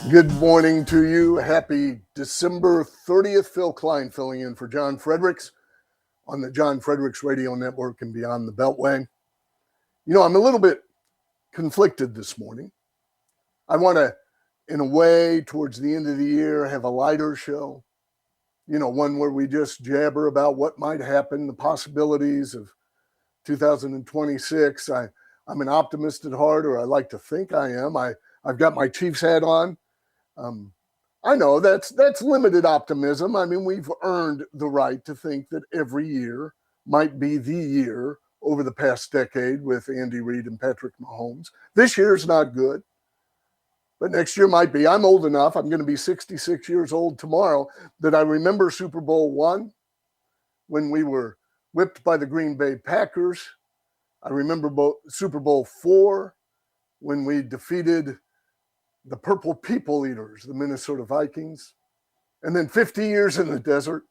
Good morning to you. Happy December 30th. Phill Kline filling in for John Fredericks on the John Fredericks Radio Network and Beyond the Beltway. You know, I'm a little bit conflicted this morning. I want to, in a way, towards the end of the year, have a lighter show. You know, one where we just jabber about what might happen, the possibilities of 2026. I'm an optimist at heart, or I like to think I am. I've got my Chiefs hat on. I know that's limited optimism. I mean, we've earned the right to think that every year might be the year over the past decade with Andy Reid and Patrick Mahomes. This year's not good, but next year might be. I'm old enough, I'm going to be 66 years old tomorrow, that I remember Super Bowl I when we were whipped by the Green Bay Packers. I remember Super Bowl IV when we defeated the Purple People Eaters, the Minnesota Vikings, and then 50 years in the desert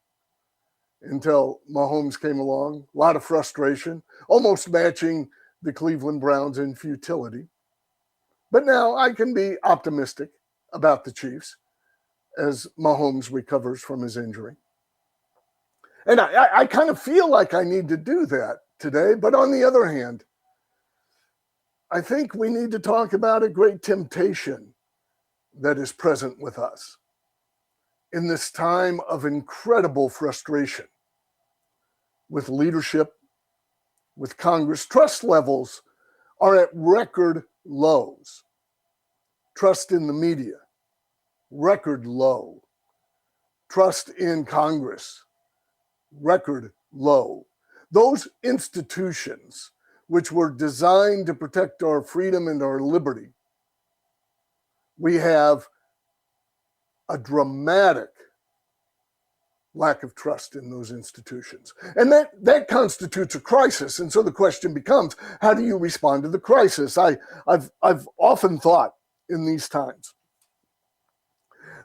until Mahomes came along. A lot of frustration, almost matching the Cleveland Browns in futility. But now I can be optimistic about the Chiefs as Mahomes recovers from his injury. And I kind of feel like I need to do that today. But on the other hand, I think we need to talk about a great temptation that is present with us in this time of incredible frustration with leadership, with Congress. Trust levels are at record lows. Trust in the media, record low. Trust in Congress, record low. Those institutions which were designed to protect our freedom and our liberty, we have a dramatic lack of trust in those institutions. And that constitutes a crisis. And so the question becomes, how do you respond to the crisis? I've often thought in these times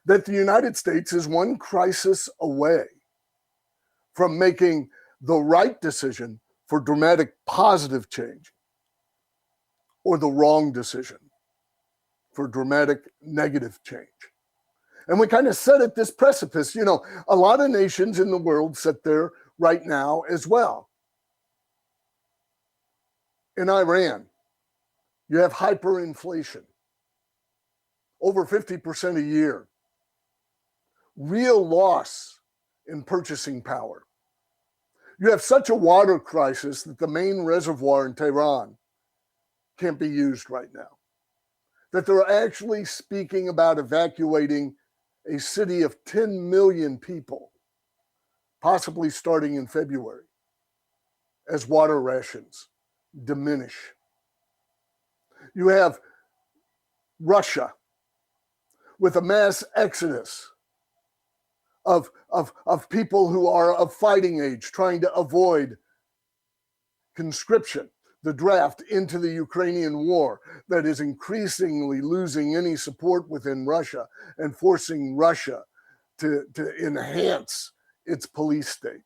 that the United States is one crisis away from making the right decision for dramatic positive change, or the wrong decision for dramatic negative change. And we kind of sit at this precipice. You know, a lot of nations in the world sit there right now as well. In Iran, you have hyperinflation, over 50% a year, real loss in purchasing power. You have such a water crisis that the main reservoir in Tehran can't be used right now, that they're actually speaking about evacuating a city of 10 million people, possibly starting in February, as water rations diminish. You have Russia with a mass exodus of people who are of fighting age, trying to avoid conscription, the draft into the Ukrainian war that is increasingly losing any support within Russia and forcing Russia to enhance its police state.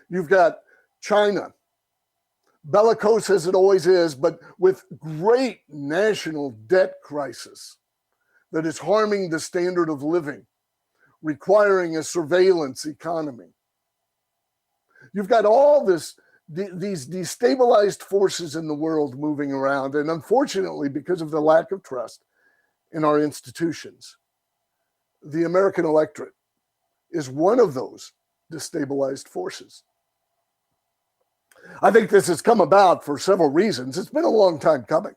You've got China, bellicose as it always is, but with great national debt crisis that is harming the standard of living, requiring a surveillance economy. You've got all these destabilized forces in the world moving around, and unfortunately, because of the lack of trust in our institutions, the American electorate is one of those destabilized forces. I think this has come about for several reasons. It's been a long time coming,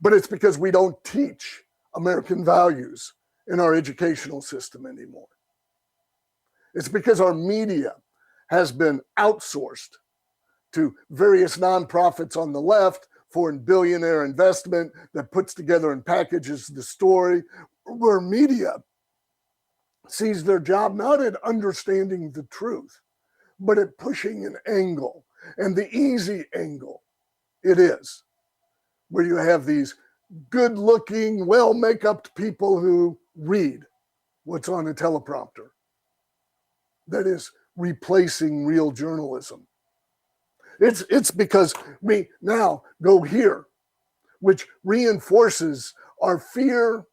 but it's because we don't teach American values in our educational system anymore. It's because our media has been outsourced to various nonprofits on the left, foreign billionaire investment that puts together and packages the story, where media sees their job not at understanding the truth, but at pushing an angle, and the easy angle it is, where you have these good-looking, well-make-up people who read what's on a teleprompter. That is replacing real journalism. It's because we now go here which reinforces our fear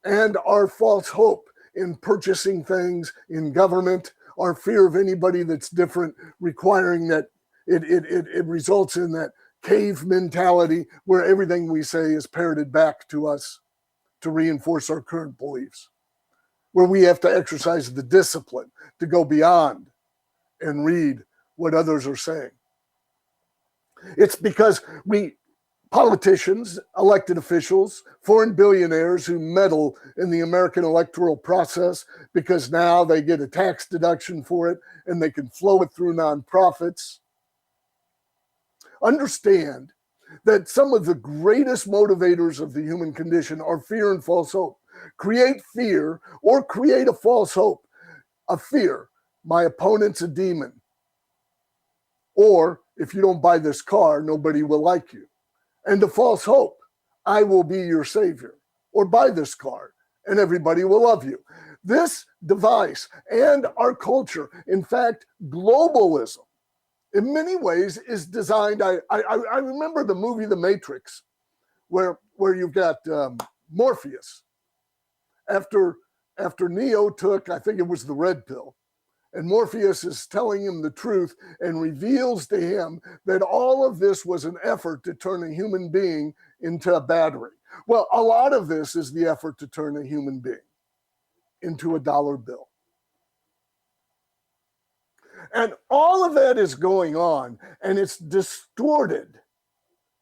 and our false hope in purchasing things in government, our fear of anybody that's different, requiring that it results in that cave mentality where everything we say is parroted back to us to reinforce our current beliefs, where we have to exercise the discipline to go beyond and read what others are saying. It's because politicians, elected officials, foreign billionaires who meddle in the American electoral process because now they get a tax deduction for it and they can flow it through nonprofits, understand that some of the greatest motivators of the human condition are fear and false hope. Create fear or create a false hope. A fear, my opponent's a demon. Or if you don't buy this car, nobody will like you. And a false hope, I will be your savior. Or buy this car and everybody will love you. This device and our culture, in fact, globalism, in many ways is designed. I remember the movie The Matrix, where you've got Morpheus. After Neo took, I think it was the red pill, and Morpheus is telling him the truth and reveals to him that all of this was an effort to turn a human being into a battery. Well, a lot of this is the effort to turn a human being into a dollar bill. And all of that is going on, and it's distorted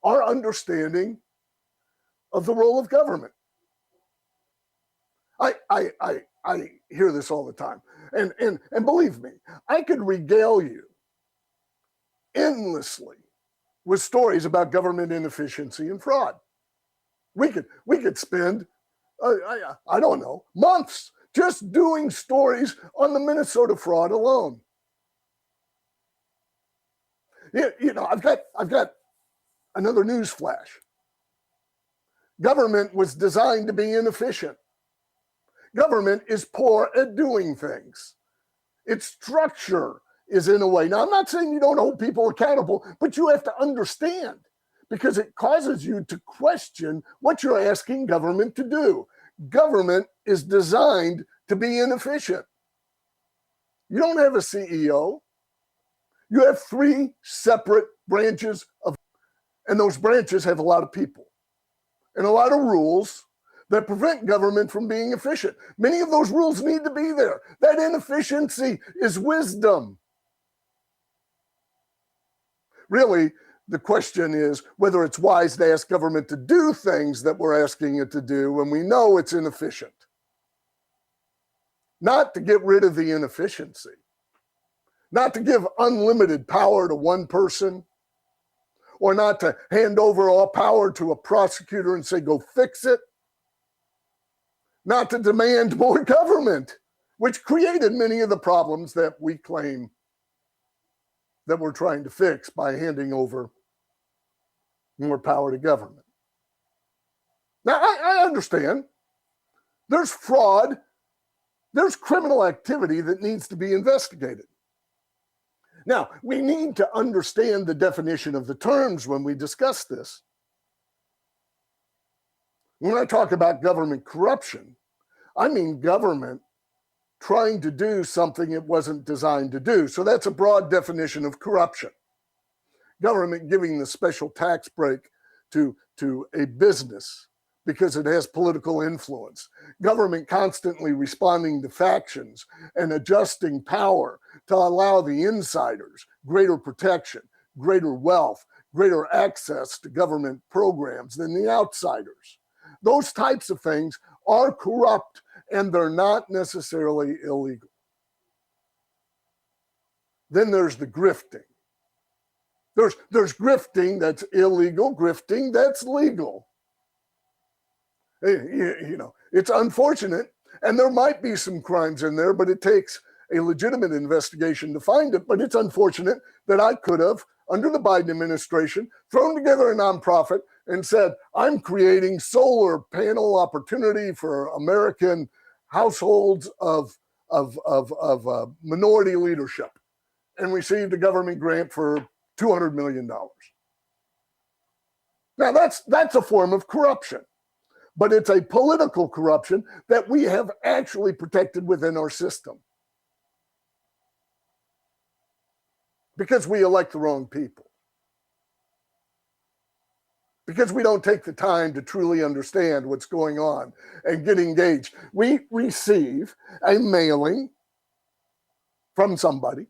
our understanding of the role of government. I hear this all the time. And believe me, I could regale you endlessly with stories about government inefficiency and fraud. We could spend, I don't know, months just doing stories on the Minnesota fraud alone. You know, I've got another news flash. Government was designed to be inefficient. Government is poor at doing things. Its structure is in a way. Now, I'm not saying you don't hold people accountable, but you have to understand, because it causes you to question what you're asking government to do. Government is designed to be inefficient. You don't have a CEO. You have 3 separate branches and those branches have a lot of people and a lot of rules that prevent government from being efficient. Many of those rules need to be there. That inefficiency is wisdom. Really, the question is whether it's wise to ask government to do things that we're asking it to do when we know it's inefficient. Not to get rid of the inefficiency. Not to give unlimited power to one person, or not to hand over all power to a prosecutor and say, go fix it. Not to demand more government, which created many of the problems that we claim that we're trying to fix by handing over more power to government. Now, I understand there's fraud, there's criminal activity that needs to be investigated. Now, we need to understand the definition of the terms when we discuss this. When I talk about government corruption, I mean government trying to do something it wasn't designed to do. So that's a broad definition of corruption. Government giving the special tax break to a business because it has political influence. Government constantly responding to factions and adjusting power to allow the insiders greater protection, greater wealth, greater access to government programs than the outsiders. Those types of things are corrupt, and they're not necessarily illegal. Then there's the grifting. There's grifting that's illegal, grifting that's legal. You know, it's unfortunate, and there might be some crimes in there, but it takes a legitimate investigation to find it. But it's unfortunate that I could have, under the Biden administration, thrown together a nonprofit and said, I'm creating solar panel opportunity for American households of minority leadership, and received a government grant for $200 million. Now, that's a form of corruption, but it's a political corruption that we have actually protected within our system because we elect the wrong people, because we don't take the time to truly understand what's going on and get engaged. We receive a mailing from somebody.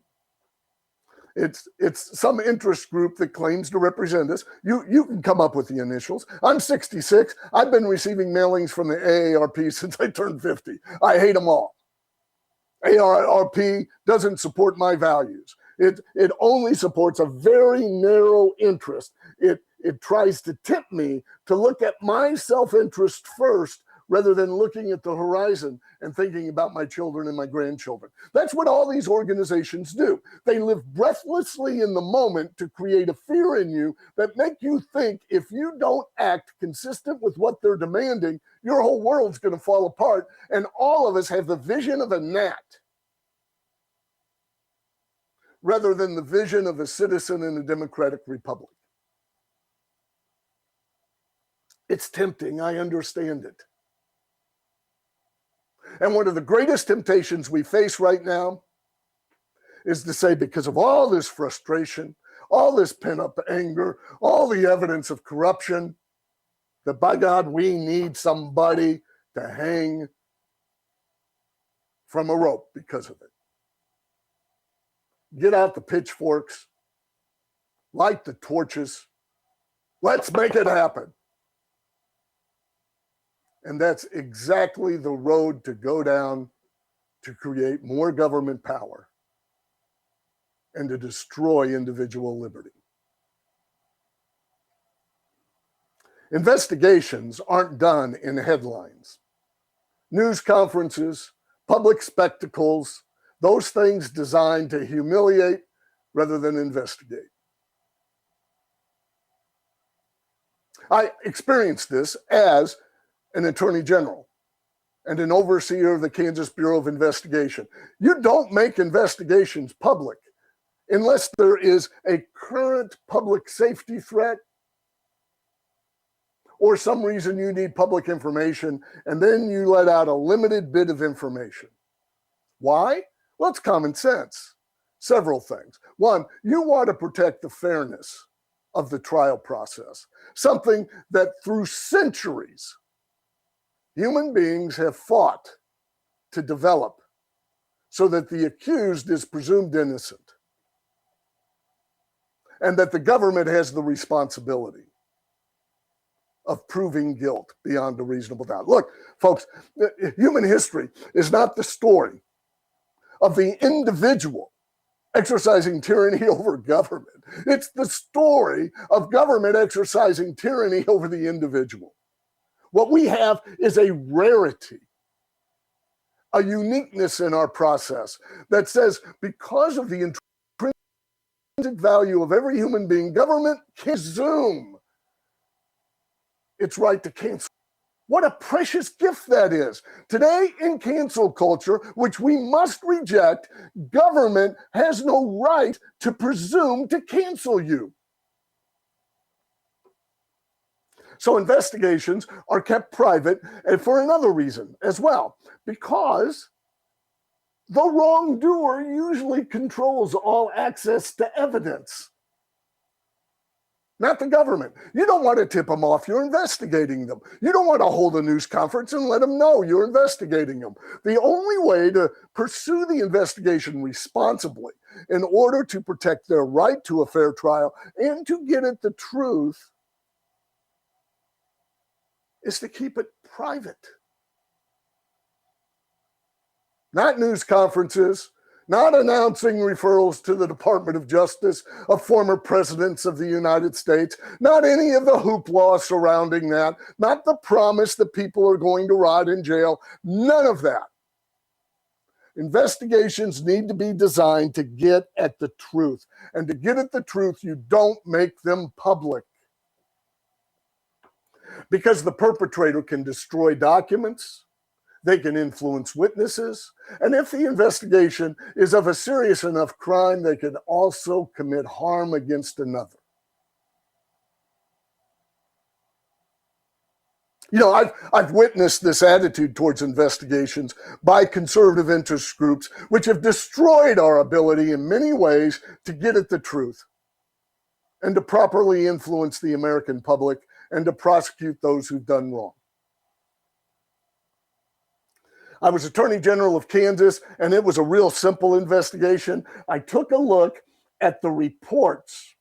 It's some interest group that claims to represent us. You can come up with the initials. I'm 66. I've been receiving mailings from the AARP since I turned 50. I hate them all. AARP doesn't support my values. It only supports a very narrow interest. It tries to tip me to look at my self-interest first rather than looking at the horizon and thinking about my children and my grandchildren. That's what all these organizations do. They live breathlessly in the moment to create a fear in you that make you think if you don't act consistent with what they're demanding, your whole world's going to fall apart. And all of us have the vision of a gnat rather than the vision of a citizen in a democratic republic. It's tempting, I understand it. And one of the greatest temptations we face right now is to say, because of all this frustration, all this pent-up anger, all the evidence of corruption, that by God, we need somebody to hang from a rope because of it. Get out the pitchforks, light the torches, let's make it happen. And that's exactly the road to go down to create more government power and to destroy individual liberty. Investigations aren't done in headlines. News conferences, public spectacles, those things designed to humiliate rather than investigate. I experienced this as an attorney general and an overseer of the Kansas Bureau of Investigation. You don't make investigations public unless there is a current public safety threat or some reason you need public information, and then you let out a limited bit of information. Why? Well, it's common sense. Several things. One, you want to protect the fairness of the trial process, something that through centuries human beings have fought to develop so that the accused is presumed innocent and that the government has the responsibility of proving guilt beyond a reasonable doubt. Look, folks, human history is not the story of the individual exercising tyranny over government. It's the story of government exercising tyranny over the individual. What we have is a rarity, a uniqueness in our process that says because of the intrinsic value of every human being, government can assume its right to cancel. What a precious gift that is. Today in cancel culture, which we must reject, government has no right to presume to cancel you. So investigations are kept private, and for another reason as well, because the wrongdoer usually controls all access to evidence, not the government. You don't want to tip them off, you're investigating them. You don't want to hold a news conference and let them know you're investigating them. The only way to pursue the investigation responsibly in order to protect their right to a fair trial and to get at the truth is to keep it private. Not news conferences, not announcing referrals to the Department of Justice of former presidents of the United States, not any of the hoopla surrounding that, not the promise that people are going to rot in jail, none of that. Investigations need to be designed to get at the truth. And to get at the truth, you don't make them public. Because the perpetrator can destroy documents, they can influence witnesses, and if the investigation is of a serious enough crime, they can also commit harm against another. You know, I've witnessed this attitude towards investigations by conservative interest groups, which have destroyed our ability in many ways to get at the truth and to properly influence the American public and to prosecute those who've done wrong. I was Attorney General of Kansas, and it was a real simple investigation. I took a look at the reports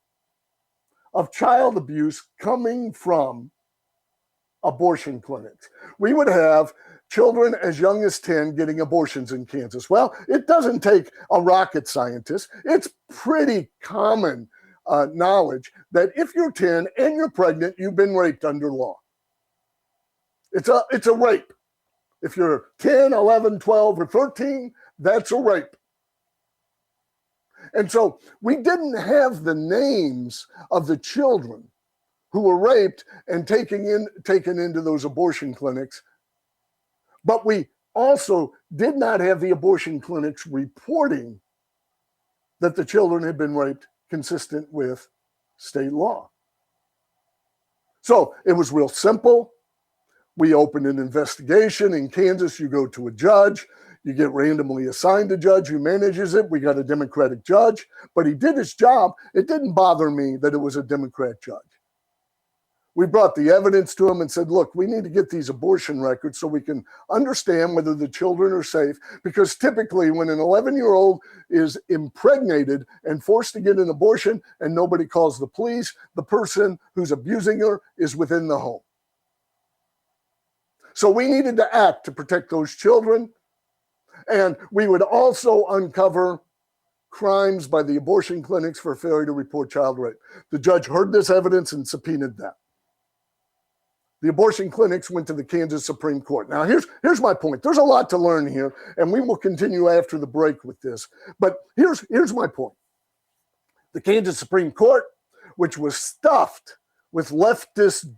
of child abuse coming from abortion clinics. We would have children as young as 10 getting abortions in Kansas. Well, it doesn't take a rocket scientist. It's pretty common knowledge that if you're 10 and you're pregnant, you've been raped under law. It's a rape. If you're 10, 11, 12, or 13, that's a rape. And so we didn't have the names of the children who were raped and taken into those abortion clinics. But we also did not have the abortion clinics reporting that the children had been raped consistent with state law. So it was real simple. We opened an investigation. In Kansas, you go to a judge. You get randomly assigned a judge who manages it. We got a Democratic judge, but he did his job. It didn't bother me that it was a Democrat judge. We brought the evidence to him and said, look, we need to get these abortion records so we can understand whether the children are safe. Because typically when an 11-year-old is impregnated and forced to get an abortion and nobody calls the police, the person who's abusing her is within the home. So we needed to act to protect those children. And we would also uncover crimes by the abortion clinics for failure to report child rape. The judge heard this evidence and subpoenaed that. The abortion clinics went to the Kansas Supreme Court. Now, here's my point. There's a lot to learn here, and we will continue after the break with this. But here's my point. The Kansas Supreme Court, which was stuffed with leftist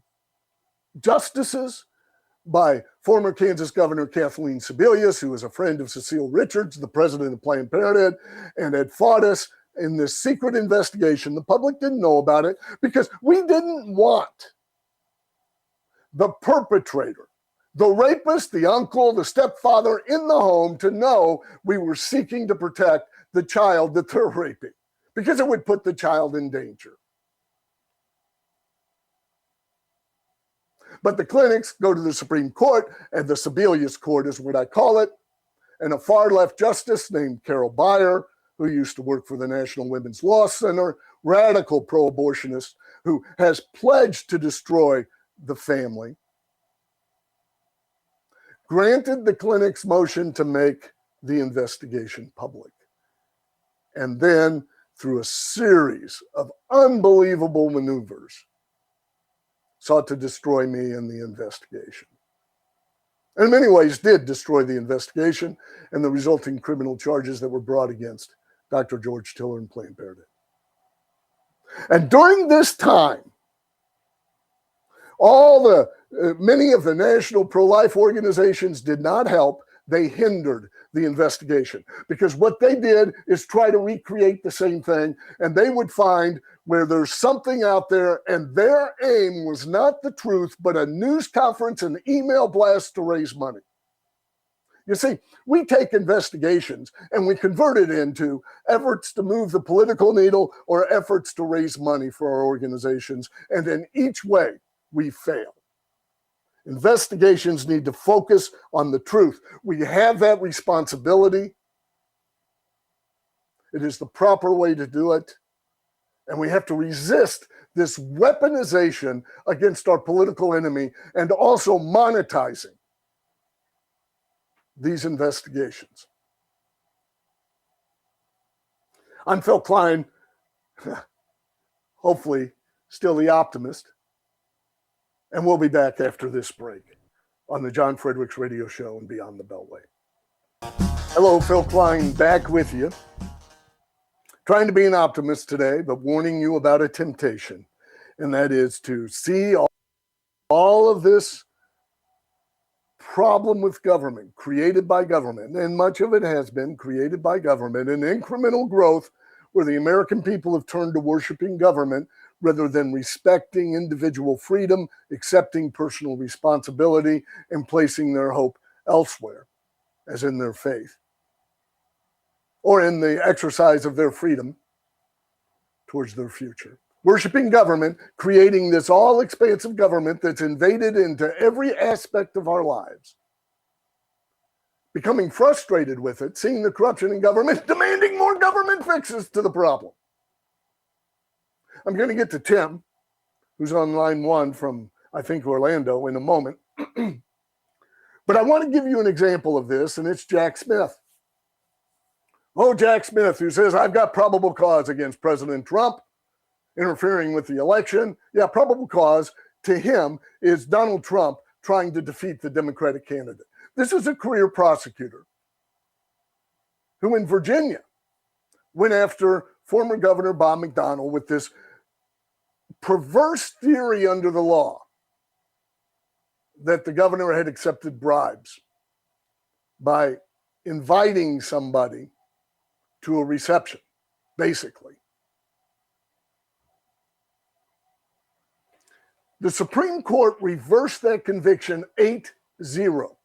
justices by former Kansas Governor Kathleen Sebelius, who was a friend of Cecile Richards, the president of Planned Parenthood, and had fought us in this secret investigation. The public didn't know about it because we didn't want the perpetrator, the rapist, the uncle, the stepfather in the home to know we were seeking to protect the child that they're raping because it would put the child in danger. But the clinics go to the Supreme Court, and the Sebelius Court is what I call it, and a far-left justice named Carol Beyer, who used to work for the National Women's Law Center, radical pro-abortionist, who has pledged to destroy the family, granted the clinic's motion to make the investigation public. And then, through a series of unbelievable maneuvers, sought to destroy me in the investigation. And in many ways did destroy the investigation and the resulting criminal charges that were brought against Dr. George Tiller and Planned Parenthood. And during this time, many of the national pro-life organizations did not help. They hindered the investigation because what they did is try to recreate the same thing, and they would find where there's something out there, and their aim was not the truth, but a news conference and email blast to raise money. You see, we take investigations and we convert it into efforts to move the political needle or efforts to raise money for our organizations, and in each way, we fail. Investigations need to focus on the truth. We have that responsibility. It is the proper way to do it. And we have to resist this weaponization against our political enemy and also monetizing these investigations. I'm Phill Kline, hopefully still the optimist. And we'll be back after this break on the John Fredericks Radio Show and Beyond the Beltway. Hello, Phill Kline back with you. Trying to be an optimist today, but warning you about a temptation, and that is to see all of this problem with government, created by government, and much of it has been created by government, and incremental growth where the American people have turned to worshiping government rather than respecting individual freedom, accepting personal responsibility, and placing their hope elsewhere, as in their faith, or in the exercise of their freedom towards their future. Worshiping government, creating this all-expansive government that's invaded into every aspect of our lives. Becoming frustrated with it, seeing the corruption in government, demanding more government fixes to the problem. I'm going to get to Tim, who's on line 1 from, I think, Orlando in a moment. But I want to give you an example of this, and it's Jack Smith. Oh, Jack Smith, who says, I've got probable cause against President Trump interfering with the election. Yeah, probable cause to him is Donald Trump trying to defeat the Democratic candidate. This is a career prosecutor who in Virginia went after former Governor Bob McDonnell with this perverse theory under the law that the governor had accepted bribes by inviting somebody to a reception, basically. The Supreme Court reversed that conviction 8-0.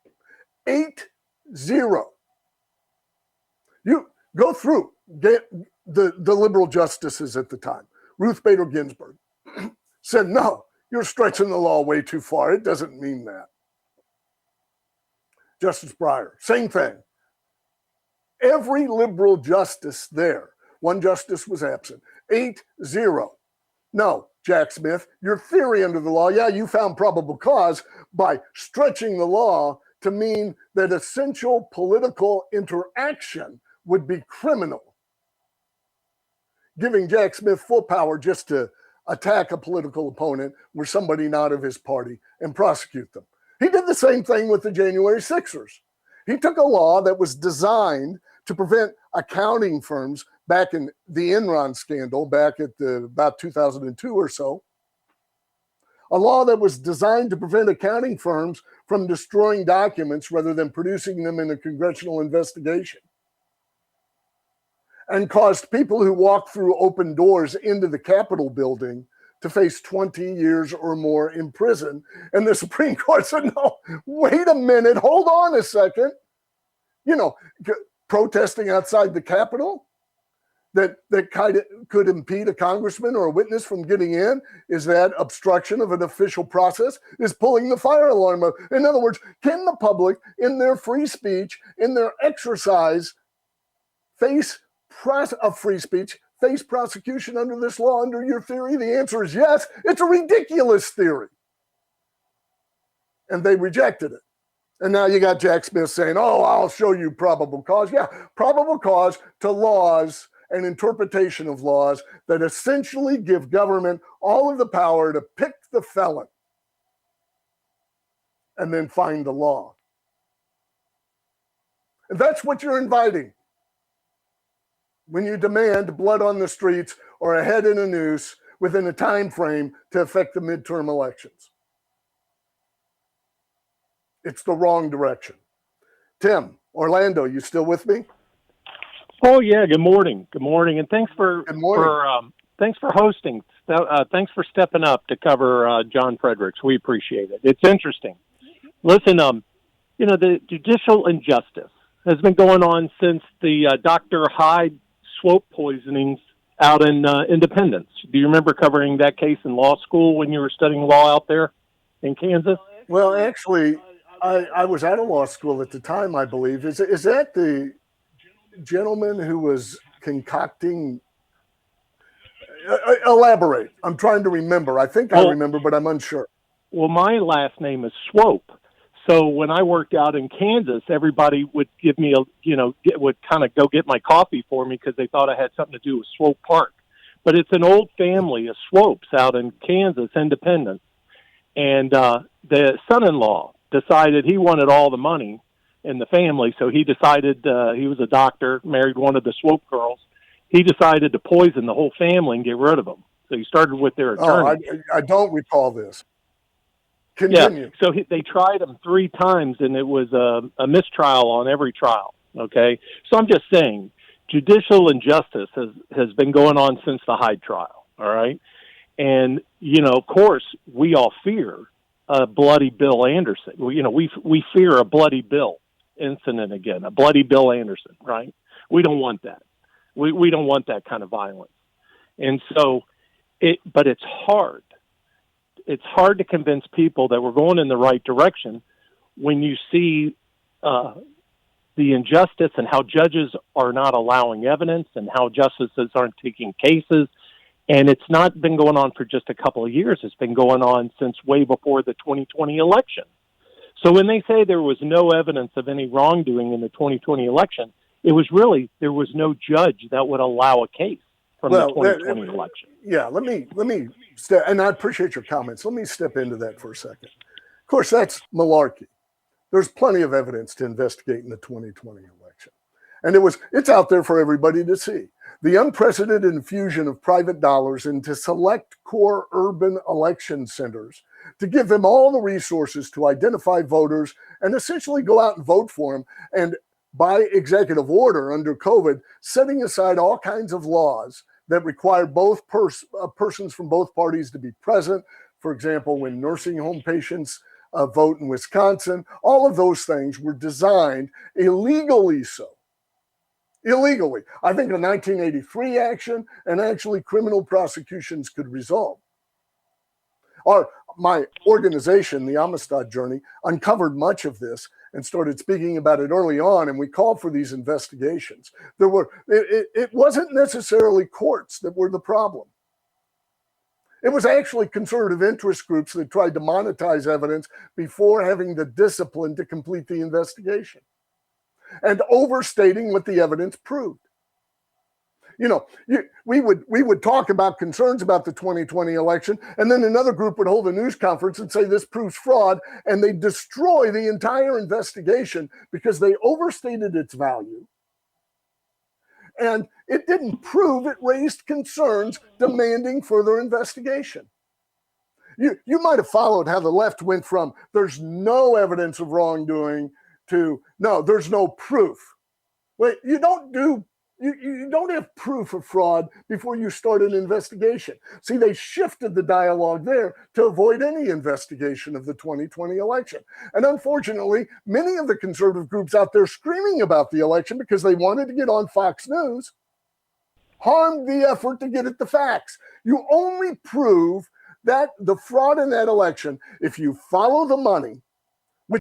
8-0. You go through, get the liberal justices at the time. Ruth Bader Ginsburg said, no, you're stretching the law way too far. It doesn't mean that. Justice Breyer, same thing. Every liberal justice there, one justice was absent. 8-0. No, Jack Smith, your theory under the law, yeah, you found probable cause by stretching the law to mean that essential political interaction would be criminal, giving Jack Smith full power just to attack a political opponent or somebody not of his party and prosecute them. He did the same thing with the January 6ers. He took a law that was designed to prevent accounting firms back in the Enron scandal, back at about 2002 or so, a law that was designed to prevent accounting firms from destroying documents rather than producing them in a congressional investigation, and caused people who walked through open doors into the Capitol building to face 20 years or more in prison. And the Supreme Court said, no, wait a minute, hold on a second. You know, protesting outside the Capitol that kind of could impede a congressman or a witness from getting in, is that obstruction of an official process? Is pulling the fire alarm up? In other words, can the public, in their free speech, in their exercise, of free speech, face prosecution under this law, under your theory? The answer is yes. It's a ridiculous theory. And they rejected it. And now you got Jack Smith saying, oh, I'll show you probable cause. Yeah, probable cause to laws and interpretation of laws that essentially give government all of the power to pick the felon and then find the law. And that's what you're inviting when you demand blood on the streets or a head in a noose within a time frame to affect the midterm elections. It's the wrong direction. Tim, Orlando, you still with me? Oh yeah. Good morning. Good morning, and thanks for thanks for hosting. Thanks for stepping up to cover John Fredericks. We appreciate it. It's interesting. Listen, the judicial injustice has been going on since the Dr. Hyde swope poisonings out in Independence. Do you remember covering that case in law school when you were studying law out there in Kansas? Well, actually, I was out of law school at the time, I believe. Is that the gentleman who was concocting? Elaborate. I'm trying to remember. I think I remember, but I'm unsure. Well, my last name is Swope. So when I worked out in Kansas, everybody would give me would kind of go get my coffee for me because they thought I had something to do with Swope Park. But it's an old family of Swopes out in Kansas, Independence. And the son-in-law decided he wanted all the money in the family. So he decided, he was a doctor, married one of the Swope girls. He decided to poison the whole family and get rid of them. So he started with their attorney. I don't recall this. Continue. Yeah, so they tried him 3 times, and it was a mistrial on every trial, okay? So I'm just saying, judicial injustice has been going on since the Hyde trial, all right? And, of course, we all fear a bloody Bill Anderson. We fear a bloody Bill incident again, a bloody Bill Anderson, right? We don't want that. We don't want that kind of violence. And so, but it's hard. It's hard to convince people that we're going in the right direction when you see the injustice and how judges are not allowing evidence and how justices aren't taking cases. And it's not been going on for just a couple of years. It's been going on since way before the 2020 election. So when they say there was no evidence of any wrongdoing in the 2020 election, it was really, there was no judge that would allow a case from the 2020 election. Yeah, let me step, and I appreciate your comments. Let me step into that for a second. Of course, that's malarkey. There's plenty of evidence to investigate in the 2020 election. And it's out there for everybody to see. The unprecedented infusion of private dollars into select core urban election centers to give them all the resources to identify voters and essentially go out and vote for them. And by executive order under COVID, setting aside all kinds of laws that require both persons from both parties to be present. For example, when nursing home patients vote in Wisconsin, all of those things were designed illegally so. Illegally. I think a 1983 action and actually criminal prosecutions could result. My organization, the Amistad Journey, uncovered much of this and started speaking about it early on, and we called for these investigations. It wasn't necessarily courts that were the problem. It was actually conservative interest groups that tried to monetize evidence before having the discipline to complete the investigation and overstating what the evidence proved. We would talk about concerns about the 2020 election, and then another group would hold a news conference and say this proves fraud, and they destroy the entire investigation because they overstated its value. And it didn't prove, it raised concerns demanding further investigation. You might have followed how the left went from there's no evidence of wrongdoing to no, there's no proof. Wait, you don't have proof of fraud before you start an investigation. See, they shifted the dialogue there to avoid any investigation of the 2020 election. And unfortunately, many of the conservative groups out there screaming about the election because they wanted to get on Fox News harmed the effort to get at the facts. You only prove that the fraud in that election if you follow the money, which,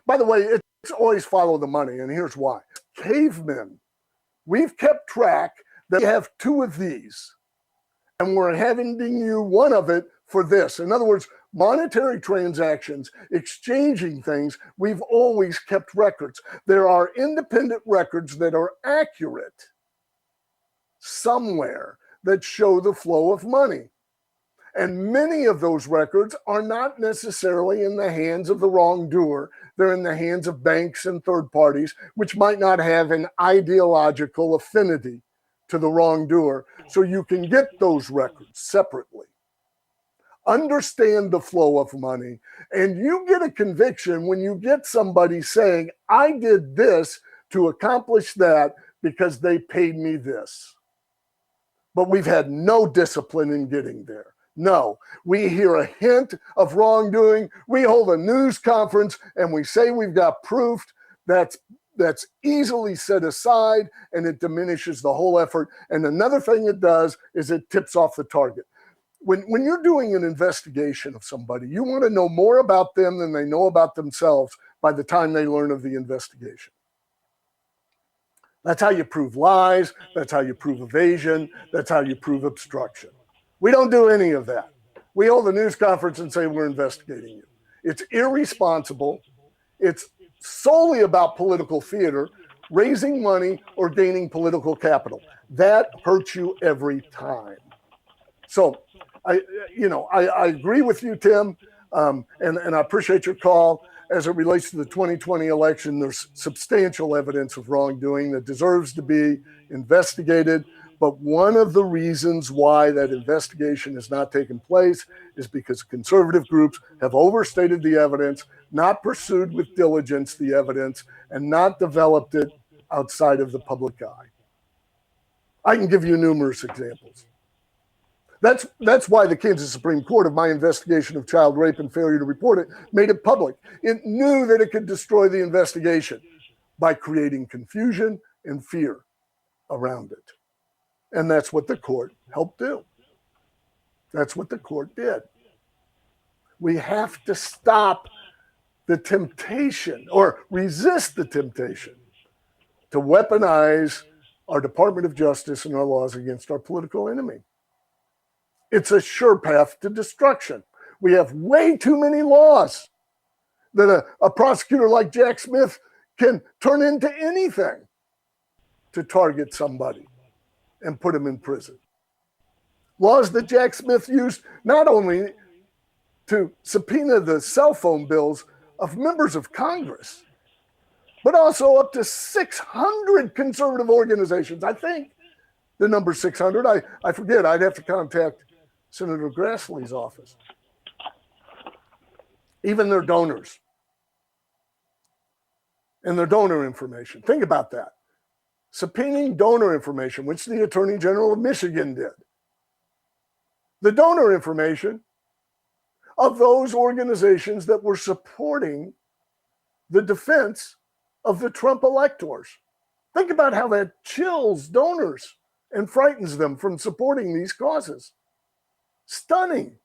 by the way, it's always follow the money, and here's why. Cavemen. We've kept track that we have two of these, and we're handing you one of it for this. In other words, monetary transactions, exchanging things, we've always kept records. There are independent records that are accurate somewhere that show the flow of money. And many of those records are not necessarily in the hands of the wrongdoer. They're in the hands of banks and third parties, which might not have an ideological affinity to the wrongdoer. So you can get those records separately. Understand the flow of money. And you get a conviction when you get somebody saying, I did this to accomplish that because they paid me this. But we've had no discipline in getting there. No, we hear a hint of wrongdoing. We hold a news conference and we say we've got proof that's easily set aside, and it diminishes the whole effort. And another thing it does is it tips off the target. When you're doing an investigation of somebody, you want to know more about them than they know about themselves by the time they learn of the investigation. That's how you prove lies. That's how you prove evasion. That's how you prove obstruction. We don't do any of that. We hold a news conference and say we're investigating you. It's irresponsible. It's solely about political theater, raising money or gaining political capital. That hurts you every time. So I agree with you, Tim, and I appreciate your call. As it relates to the 2020 election, there's substantial evidence of wrongdoing that deserves to be investigated. But one of the reasons why that investigation has not taken place is because conservative groups have overstated the evidence, not pursued with diligence the evidence, and not developed it outside of the public eye. I can give you numerous examples. That's why the Kansas Supreme Court, of my investigation of child rape and failure to report it, made it public. It knew that it could destroy the investigation by creating confusion and fear around it. And that's what the court helped do. That's what the court did. We have to stop the temptation, or resist the temptation, to weaponize our Department of Justice and our laws against our political enemy. It's a sure path to destruction. We have way too many laws that a prosecutor like Jack Smith can turn into anything to target somebody and put them in prison. Laws that Jack Smith used not only to subpoena the cell phone bills of members of Congress, but also up to 600 conservative organizations. I think the number 600, I forget, I'd have to contact Senator Grassley's office. Even their donors and their donor information. Think about that. Subpoenaing donor information, which the Attorney General of Michigan did. The donor information of those organizations that were supporting the defense of the Trump electors. Think about how that chills donors and frightens them from supporting these causes. Stunning.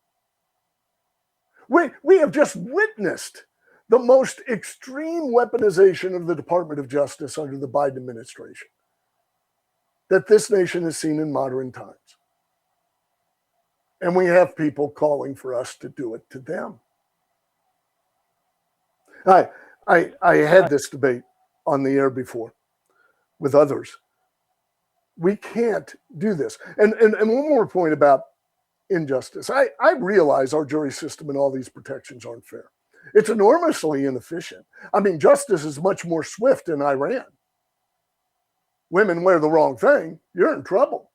We have just witnessed the most extreme weaponization of the Department of Justice under the Biden administration that this nation has seen in modern times. And we have people calling for us to do it to them. I had this debate on the air before with others. We can't do this. And one more point about injustice. I realize our jury system and all these protections aren't fair. It's enormously inefficient. I mean, justice is much more swift in Iran. Women wear the wrong thing, you're in trouble.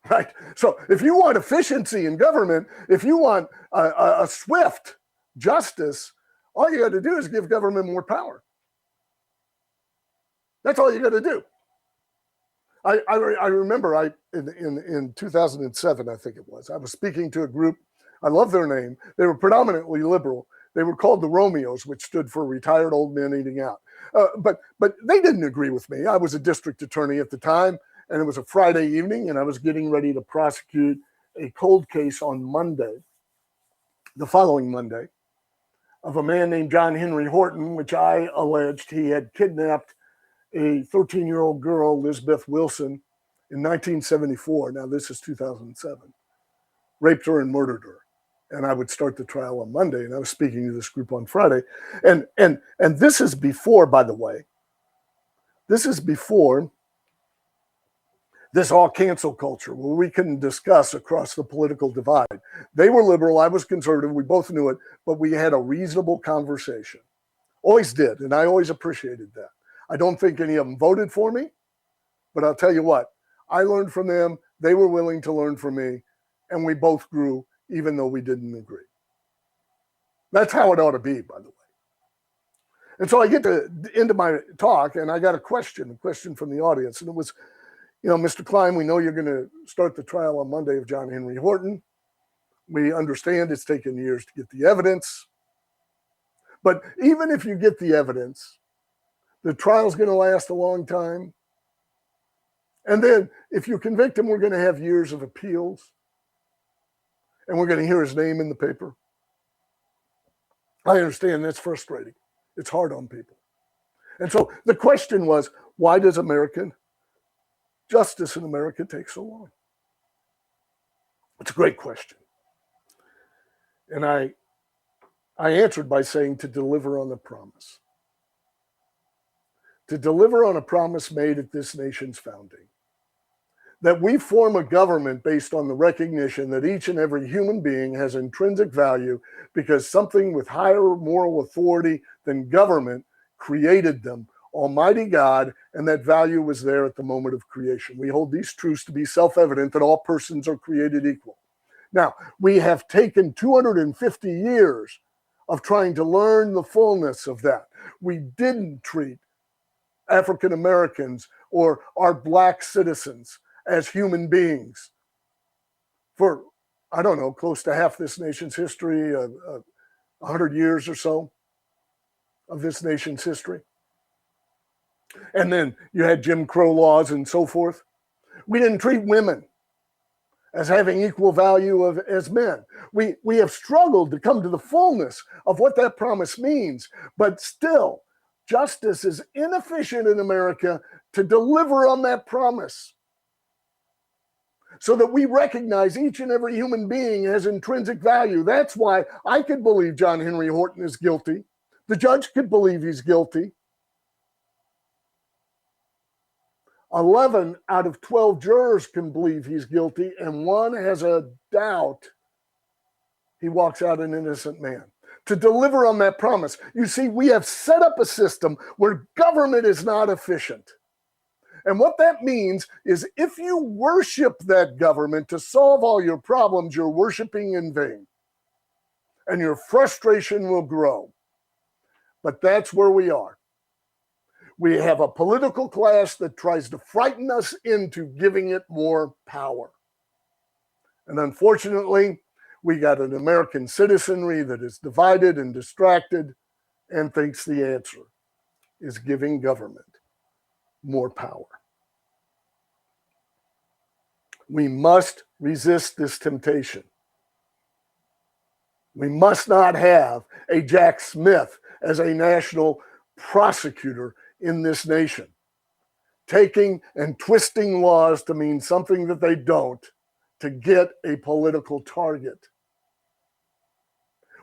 Right? So if you want efficiency in government, if you want a swift justice, all you got to do is give government more power. That's all you got to do. I remember in 2007, I think it was, I was speaking to a group. I love their name. They were predominantly liberal. They were called the Romeos, which stood for Retired Old Men Eating Out. But they didn't agree with me. I was a district attorney at the time, and it was a Friday evening, and I was getting ready to prosecute a cold case on Monday, the following Monday, of a man named John Henry Horton, which I alleged he had kidnapped a 13-year-old girl, Lisbeth Wilson, in 1974. Now, this is 2007. Raped her and murdered her. And I would start the trial on Monday, and I was speaking to this group on Friday. And this is before, by the way, this is before this all cancel culture where we can discuss across the political divide. They were liberal, I was conservative, we both knew it, but we had a reasonable conversation. Always did, and I always appreciated that. I don't think any of them voted for me, but I'll tell you what, I learned from them, they were willing to learn from me, and we both grew even though we didn't agree. That's how it ought to be, by the way. And so I get into my talk, and I got a question from the audience, and it was, Mr. Kline, we know you're going to start the trial on Monday of John Henry Horton. We understand it's taken years to get the evidence. But even if you get the evidence, the trial's going to last a long time. And then if you convict him, we're going to have years of appeals. And we're going to hear his name in the paper. I understand that's frustrating. It's hard on people. And so the question was, why does justice in America take so long? It's a great question. And I answered by saying to deliver on the promise. To deliver on a promise made at this nation's founding. That we form a government based on the recognition that each and every human being has intrinsic value because something with higher moral authority than government created them, Almighty God, and that value was there at the moment of creation. We hold these truths to be self-evident that all persons are created equal. Now, we have taken 250 years of trying to learn the fullness of that. We didn't treat African Americans or our Black citizens as human beings for, I don't know, close to half this nation's history, 100 years or so of this nation's history. And then you had Jim Crow laws and so forth. We didn't treat women as having equal value as men. We have struggled to come to the fullness of what that promise means, but still, justice is inefficient in America to deliver on that promise, so that we recognize each and every human being has intrinsic value. That's why I could believe John Henry Horton is guilty. The judge could believe he's guilty. 11 out of 12 jurors can believe he's guilty, and one has a doubt. He walks out an innocent man. To deliver on that promise, you see, we have set up a system where government is not efficient. And what that means is if you worship that government to solve all your problems, you're worshiping in vain. And your frustration will grow. But that's where we are. We have a political class that tries to frighten us into giving it more power. And unfortunately, we got an American citizenry that is divided and distracted and thinks the answer is giving government more power. We must resist this temptation. We must not have a Jack Smith as a national prosecutor in this nation, taking and twisting laws to mean something that they don't to get a political target.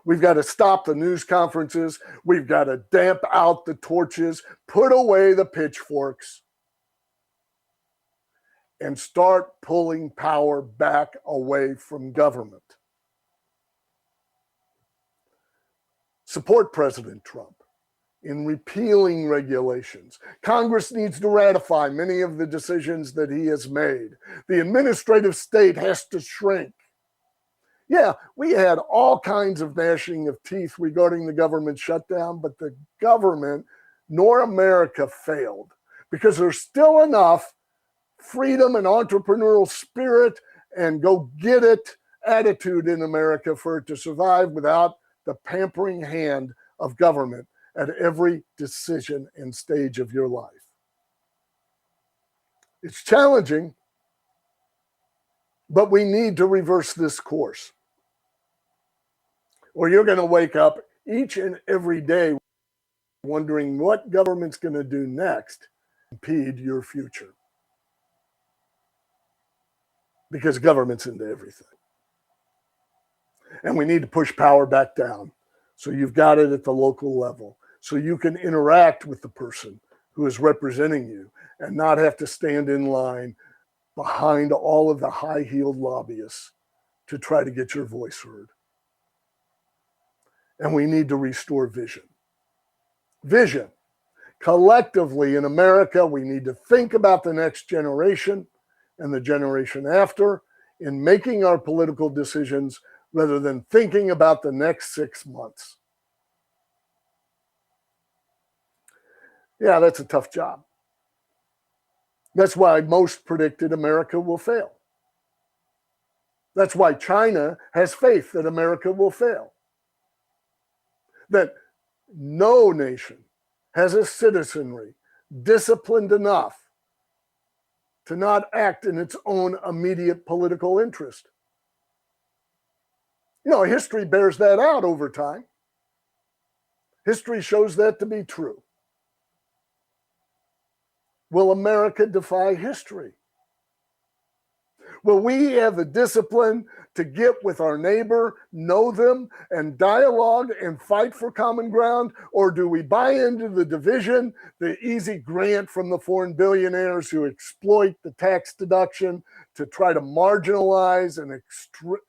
We've got to stop the news conferences. We've got to damp out the torches, put away the pitchforks, and start pulling power back away from government. Support President Trump in repealing regulations. Congress needs to ratify many of the decisions that he has made. The administrative state has to shrink. Yeah, we had all kinds of gnashing of teeth regarding the government shutdown, but the government nor America failed because there's still enough freedom and entrepreneurial spirit and go get it attitude in America for it to survive without the pampering hand of government at every decision and stage of your life. It's challenging, but we need to reverse this course, or you're going to wake up each and every day wondering what government's going to do next to impede your future. Because government's into everything. And we need to push power back down. So you've got it at the local level. So you can interact with the person who is representing you and not have to stand in line behind all of the high-heeled lobbyists to try to get your voice heard. And we need to restore vision. Vision. Collectively in America, we need to think about the next generation and the generation after in making our political decisions rather than thinking about the next 6 months. Yeah, that's a tough job. That's why most predicted America will fail. That's why China has faith that America will fail. That no nation has a citizenry disciplined enough to not act in its own immediate political interest. You know, history bears that out over time. History shows that to be true. Will America defy history? Will we have the discipline to get with our neighbor, know them, and dialogue and fight for common ground? Or do we buy into the division, the easy grant from the foreign billionaires who exploit the tax deduction to try to marginalize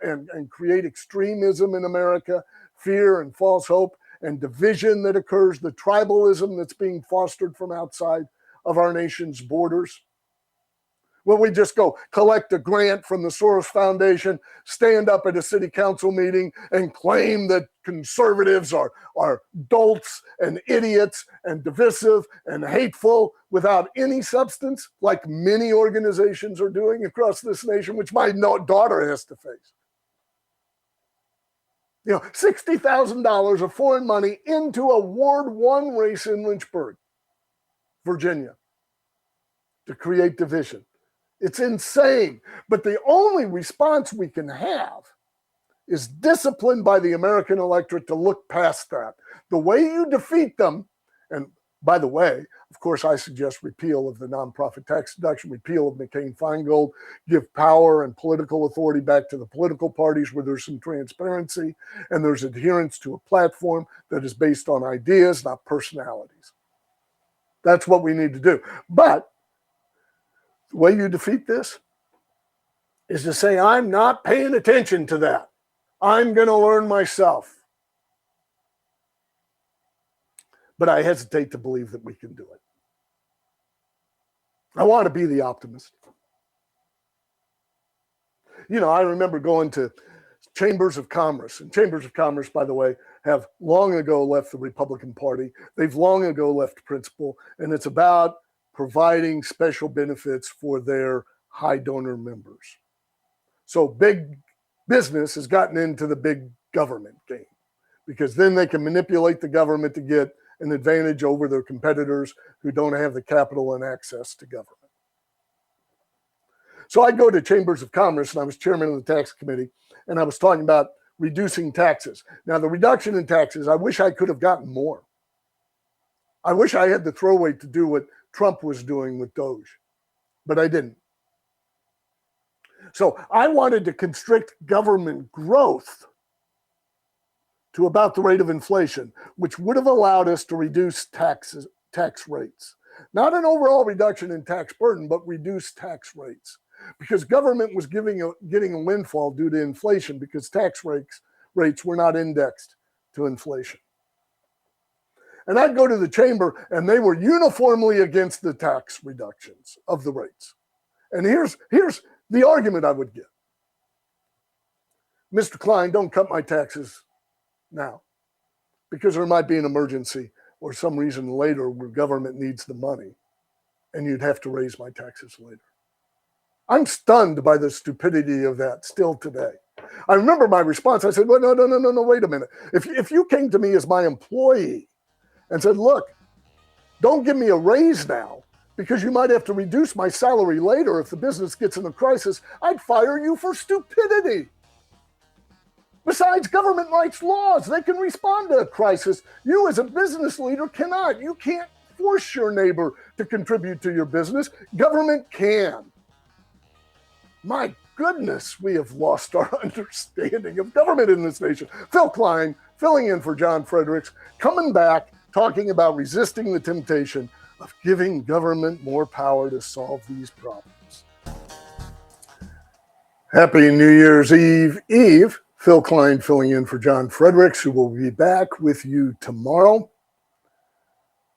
and create extremism in America, fear and false hope, and division that occurs, the tribalism that's being fostered from outside of our nation's borders? Will we just go collect a grant from the Soros Foundation, stand up at a city council meeting and claim that conservatives are dolts and idiots and divisive and hateful without any substance, like many organizations are doing across this nation, which my daughter has to face? $60,000 of foreign money into a Ward 1 race in Lynchburg, Virginia, to create division. It's insane. But the only response we can have is discipline by the American electorate to look past that. The way you defeat them, and by the way, of course, I suggest repeal of the nonprofit tax deduction, repeal of McCain-Feingold, give power and political authority back to the political parties where there's some transparency and there's adherence to a platform that is based on ideas, not personalities. That's what we need to do. But the way you defeat this is to say, I'm not paying attention to that. I'm going to learn myself. But I hesitate to believe that we can do it. I want to be the optimist. I remember going to chambers of commerce, and chambers of commerce, by the way, have long ago left the Republican Party. They've long ago left principle, and it's about providing special benefits for their high donor members. So big business has gotten into the big government game because then they can manipulate the government to get an advantage over their competitors who don't have the capital and access to government. So I go to chambers of commerce, and I was chairman of the tax committee, and I was talking about reducing taxes. Now, the reduction in taxes, I wish I could have gotten more. I wish I had the throwaway to do what Trump was doing with Doge, but I didn't. So I wanted to constrict government growth to about the rate of inflation, which would have allowed us to reduce tax rates. Not an overall reduction in tax burden, but reduce tax rates. Because government was getting a windfall due to inflation because tax rates were not indexed to inflation. And I'd go to the chamber, and they were uniformly against the tax reductions of the rates. And here's the argument I would give. Mr. Kline, don't cut my taxes now, because there might be an emergency or some reason later where government needs the money, and you'd have to raise my taxes later. I'm stunned by the stupidity of that still today. I remember my response. I said, well, no, wait a minute. If you came to me as my employee and said, look, don't give me a raise now because you might have to reduce my salary later if the business gets in a crisis, I'd fire you for stupidity. Besides, government writes laws. They can respond to a crisis. You as a business leader cannot. You can't force your neighbor to contribute to your business. Government can. My goodness, we have lost our understanding of government in this nation. Phill Kline, filling in for John Fredericks, coming back, talking about resisting the temptation of giving government more power to solve these problems. Happy New Year's Eve. Phill Kline filling in for John Fredericks, who will be back with you tomorrow,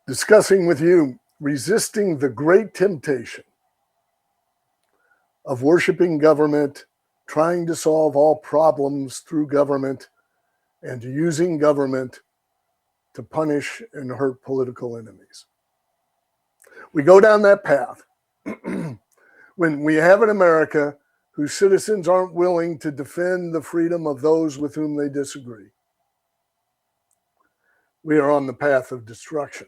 discussing with you resisting the great temptation of worshiping government, trying to solve all problems through government, and using government to punish and hurt political enemies. We go down that path when we have an America whose citizens aren't willing to defend the freedom of those with whom they disagree. We are on the path of destruction,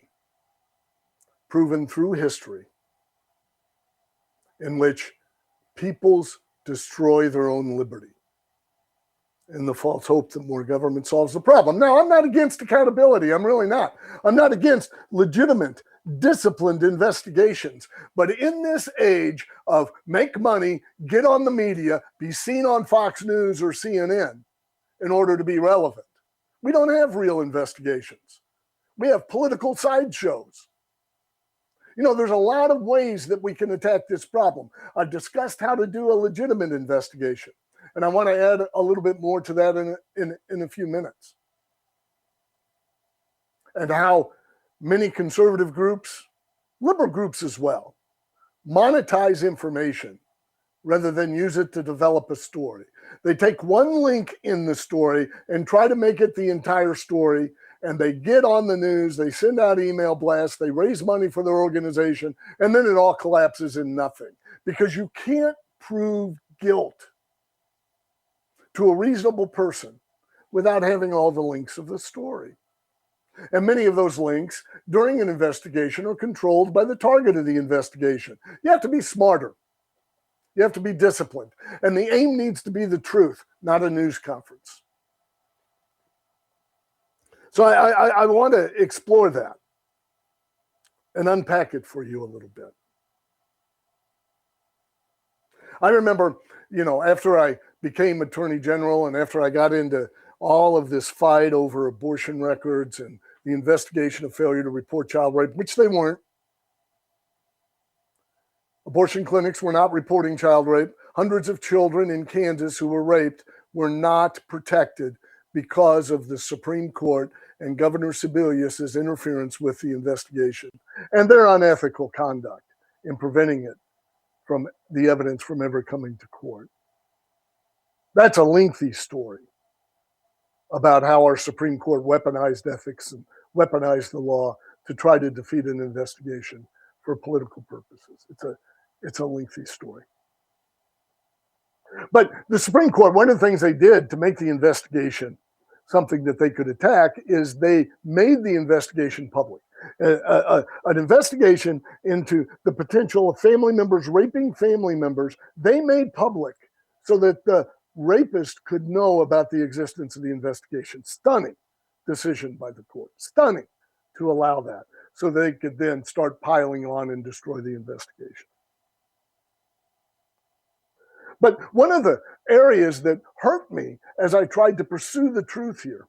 proven through history, in which peoples destroy their own liberty in the false hope that more government solves the problem. Now, I'm not against accountability. I'm really not. I'm not against legitimate, disciplined investigations. But in this age of make money, get on the media, be seen on Fox News or CNN in order to be relevant, we don't have real investigations. We have political sideshows. There's a lot of ways that we can attack this problem. I've discussed how to do a legitimate investigation, and I want to add a little bit more to that in a few minutes. And how many conservative groups, liberal groups as well, monetize information rather than use it to develop a story. They take one link in the story and try to make it the entire story, and they get on the news, they send out email blasts, they raise money for their organization, and then it all collapses in nothing because you can't prove guilt to a reasonable person without having all the links of the story. And many of those links during an investigation are controlled by the target of the investigation. You have to be smarter. You have to be disciplined. And the aim needs to be the truth, not a news conference. So I want to explore that and unpack it for you a little bit. I remember, after I became Attorney General and after I got into all of this fight over abortion records and the investigation of failure to report child rape, which they weren't. Abortion clinics were not reporting child rape. Hundreds of children in Kansas who were raped were not protected because of the Supreme Court and Governor Sebelius's interference with the investigation and their unethical conduct in preventing it from the evidence from ever coming to court. That's a lengthy story about how our Supreme Court weaponized ethics and weaponized the law to try to defeat an investigation for political purposes. It's a lengthy story. But the Supreme Court, one of the things they did to make the investigation something that they could attack is they made the investigation public. An investigation into the potential of family members raping family members, they made public so that the rapist could know about the existence of the investigation. Stunning decision by the court. Stunning to allow that so they could then start piling on and destroy the investigation. But one of the areas that hurt me as I tried to pursue the truth here,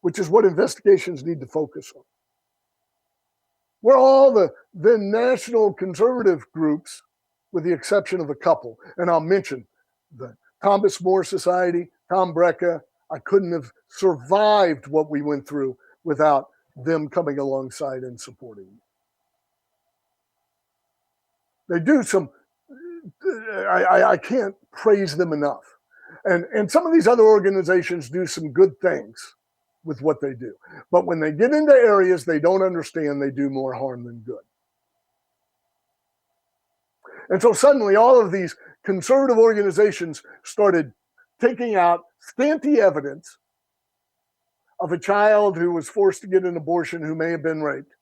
which is what investigations need to focus on, were all the national conservative groups, with the exception of a couple. And I'll mention the Thomas More Society, Tom Brecka. I couldn't have survived what we went through without them coming alongside and supporting me. They do some, I can't praise them enough. And some of these other organizations do some good things with what they do. But when they get into areas they don't understand, they do more harm than good. And so suddenly all of these conservative organizations started taking out scanty evidence of a child who was forced to get an abortion who may have been raped.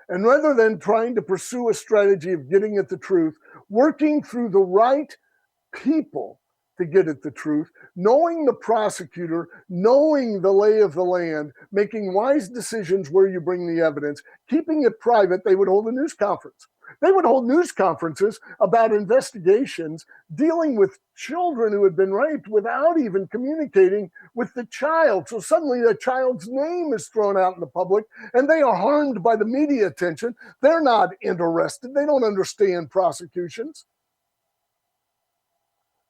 And rather than trying to pursue a strategy of getting at the truth, working through the right people to get at the truth, knowing the prosecutor, knowing the lay of the land, making wise decisions where you bring the evidence, keeping it private, they would hold a news conference. They would hold news conferences about investigations dealing with children who had been raped without even communicating with the child. So suddenly the child's name is thrown out in the public and they are harmed by the media attention. They're not interested. They don't understand prosecutions.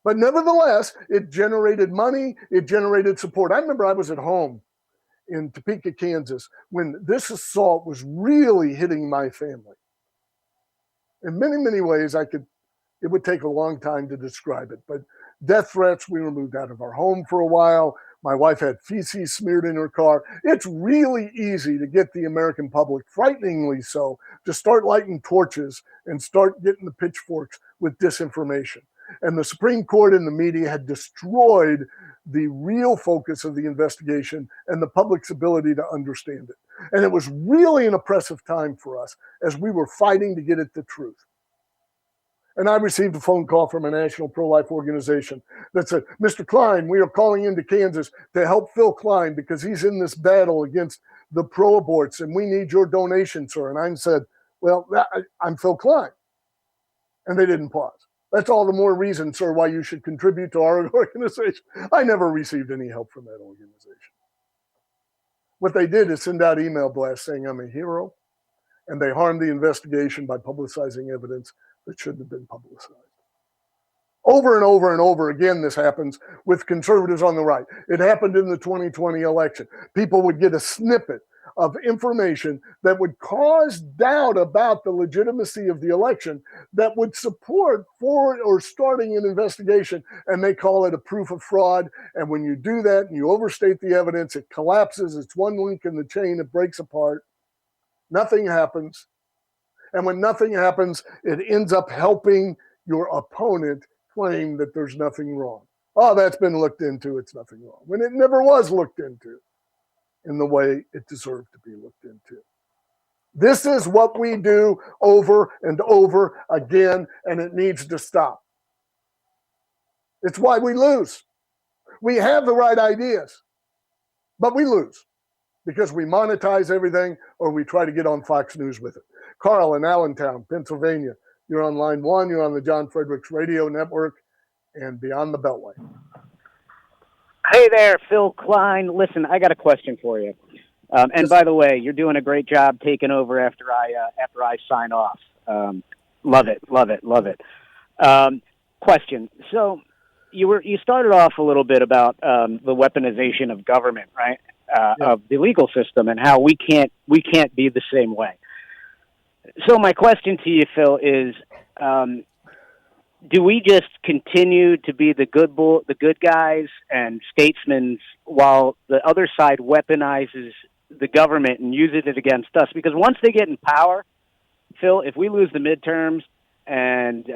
But nevertheless, it generated money. It generated support. I remember I was at home in Topeka, Kansas, when this assault was really hitting my family. In many, many ways, it would take a long time to describe it, but death threats, we were moved out of our home for a while. My wife had feces smeared in her car. It's really easy to get the American public, frighteningly so, to start lighting torches and start getting the pitchforks with disinformation. And the Supreme Court and the media had destroyed the real focus of the investigation and the public's ability to understand it. And it was really an oppressive time for us as we were fighting to get at the truth. And I received a phone call from a national pro-life organization that said, Mr. Kline, we are calling into Kansas to help Phill Kline because he's in this battle against the pro-aborts and we need your donation, sir. And I said, well, I'm Phill Kline. And they didn't pause. That's all the more reason, sir, why you should contribute to our organization. I never received any help from that organization. What they did is send out email blasts saying I'm a hero, and they harmed the investigation by publicizing evidence that shouldn't have been publicized. Over and over and over again, this happens with conservatives on the right. It happened in the 2020 election. People would get a snippet of information that would cause doubt about the legitimacy of the election that would support for or starting an investigation, and they call it a proof of fraud. And when you do that and you overstate the evidence, it collapses. It's one link in the chain, it breaks apart. Nothing happens. And when nothing happens, it ends up helping your opponent claim that there's nothing wrong. Oh, that's been looked into. It's nothing wrong. When it never was looked into in the way it deserved to be looked into. This is what we do over and over again, and it needs to stop. It's why we lose. We have the right ideas, but we lose because we monetize everything or we try to get on Fox News with it. Carl in Allentown, Pennsylvania. You're on line 1. You're on the John Fredericks Radio Network and Beyond the Beltway. Hey there, Phill, Kline. Listen, I got a question for you. And by the way, you're doing a great job taking over after I sign off. Love it. Question. So you started off a little bit about the weaponization of government, right? Of the legal system and how we can't be the same way. So my question to you, Phill, is do we just continue to be the good guys and statesmen while the other side weaponizes the government and uses it against us? Because once they get in power, Phill, if we lose the midterms and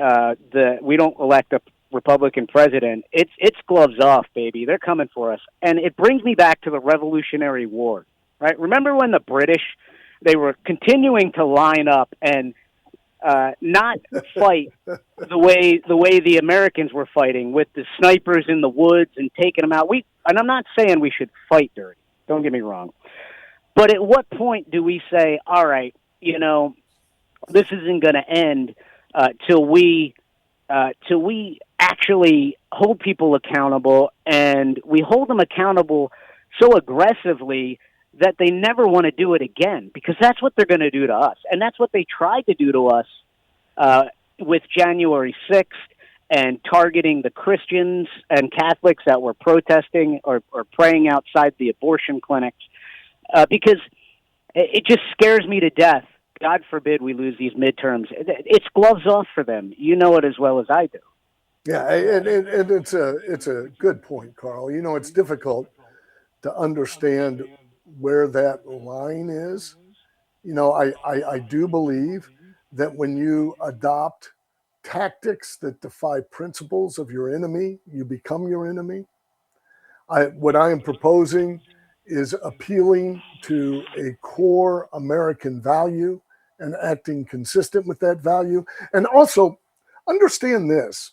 we don't elect a Republican president, it's gloves off, baby. They're coming for us. And it brings me back to the Revolutionary War, right? Remember when the British, they were continuing to line up and not fight the way the Americans were fighting with the snipers in the woods and taking them out. And I'm not saying we should fight dirty. Don't get me wrong. But at what point do we say, all right, this isn't going to end till we actually hold people accountable, and we hold them accountable so aggressively that they never want to do it again, because that's what they're going to do to us. And that's what they tried to do to us with January 6th and targeting the Christians and Catholics that were protesting or praying outside the abortion clinics, because it just scares me to death. God forbid we lose these midterms. It's gloves off for them. You know it as well as I do. Yeah, and it's a good point, Carl. It's difficult to understand where that line is. I do believe that when you adopt tactics that defy principles of your enemy, you become your enemy. What I am proposing is appealing to a core American value and acting consistent with that value. And also, understand this.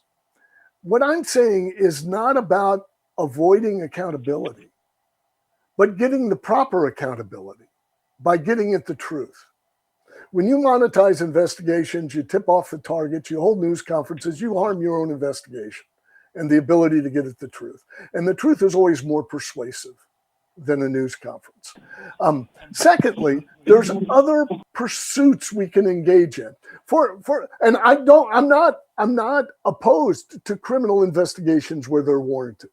What I'm saying is not about avoiding accountability, but getting the proper accountability by getting at the truth. When you monetize investigations, you tip off the targets, you hold news conferences, you harm your own investigation and the ability to get at the truth. And the truth is always more persuasive than a news conference. Secondly, there's other pursuits we can engage in. And I'm not opposed to criminal investigations where they're warranted.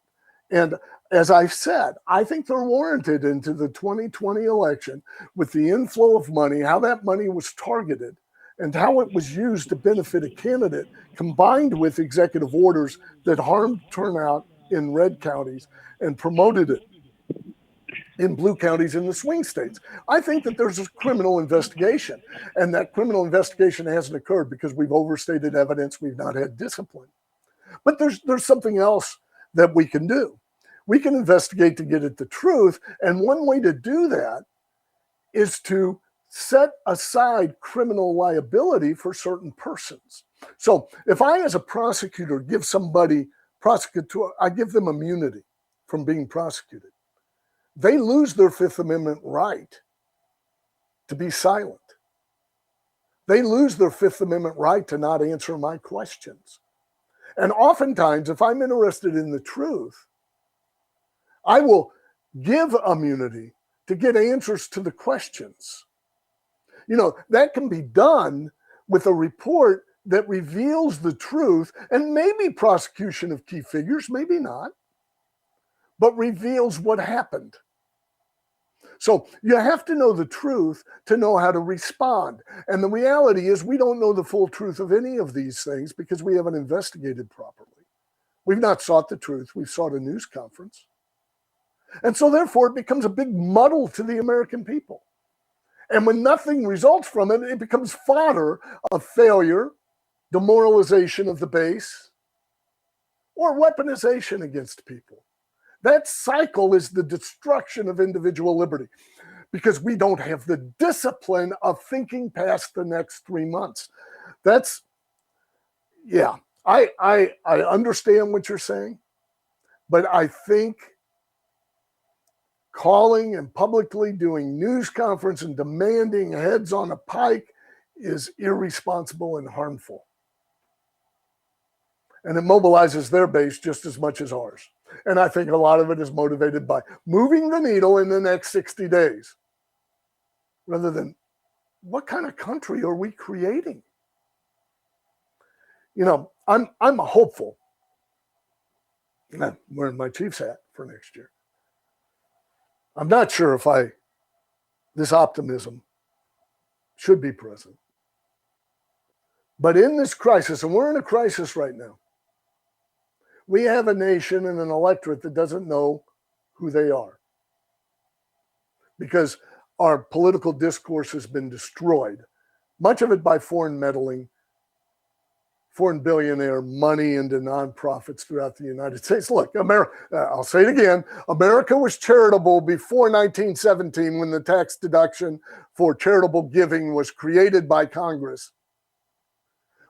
And as I've said, I think they're warranted into the 2020 election with the inflow of money, how that money was targeted, and how it was used to benefit a candidate, combined with executive orders that harmed turnout in red counties and promoted it in blue counties in the swing states. I think that there's a criminal investigation, and that criminal investigation hasn't occurred because we've overstated evidence, we've not had discipline. But there's something else that we can do. We can investigate to get at the truth, and one way to do that is to set aside criminal liability for certain persons. So if I, as a prosecutor, give somebody I give them immunity from being prosecuted, they lose their Fifth Amendment right to be silent. They lose their Fifth Amendment right to not answer my questions. And oftentimes, if I'm interested in the truth, I will give immunity to get answers to the questions. That can be done with a report that reveals the truth, and maybe prosecution of key figures, maybe not, but reveals what happened. So you have to know the truth to know how to respond. And the reality is we don't know the full truth of any of these things because we haven't investigated properly. We've not sought the truth. We've sought a news conference. And so therefore it becomes a big muddle to the American people. And when nothing results from it, it becomes fodder of failure, demoralization of the base, or weaponization against people. That cycle is the destruction of individual liberty because we don't have the discipline of thinking past the next 3 months. That's, yeah, I understand what you're saying, but I think calling and publicly doing news conference and demanding heads on a pike is irresponsible and harmful. And it mobilizes their base just as much as ours. And I think a lot of it is motivated by moving the needle in the next 60 days, rather than what kind of country are we creating? You know, I'm hopeful. I'm wearing my Chiefs hat for next year. I'm not sure if this optimism should be present. But in this crisis, and we're in a crisis right now, we have a nation and an electorate that doesn't know who they are because our political discourse has been destroyed, much of it by foreign meddling, foreign billionaire money into nonprofits throughout the United States. Look, America, I'll say it again, America was charitable before 1917 when the tax deduction for charitable giving was created by Congress.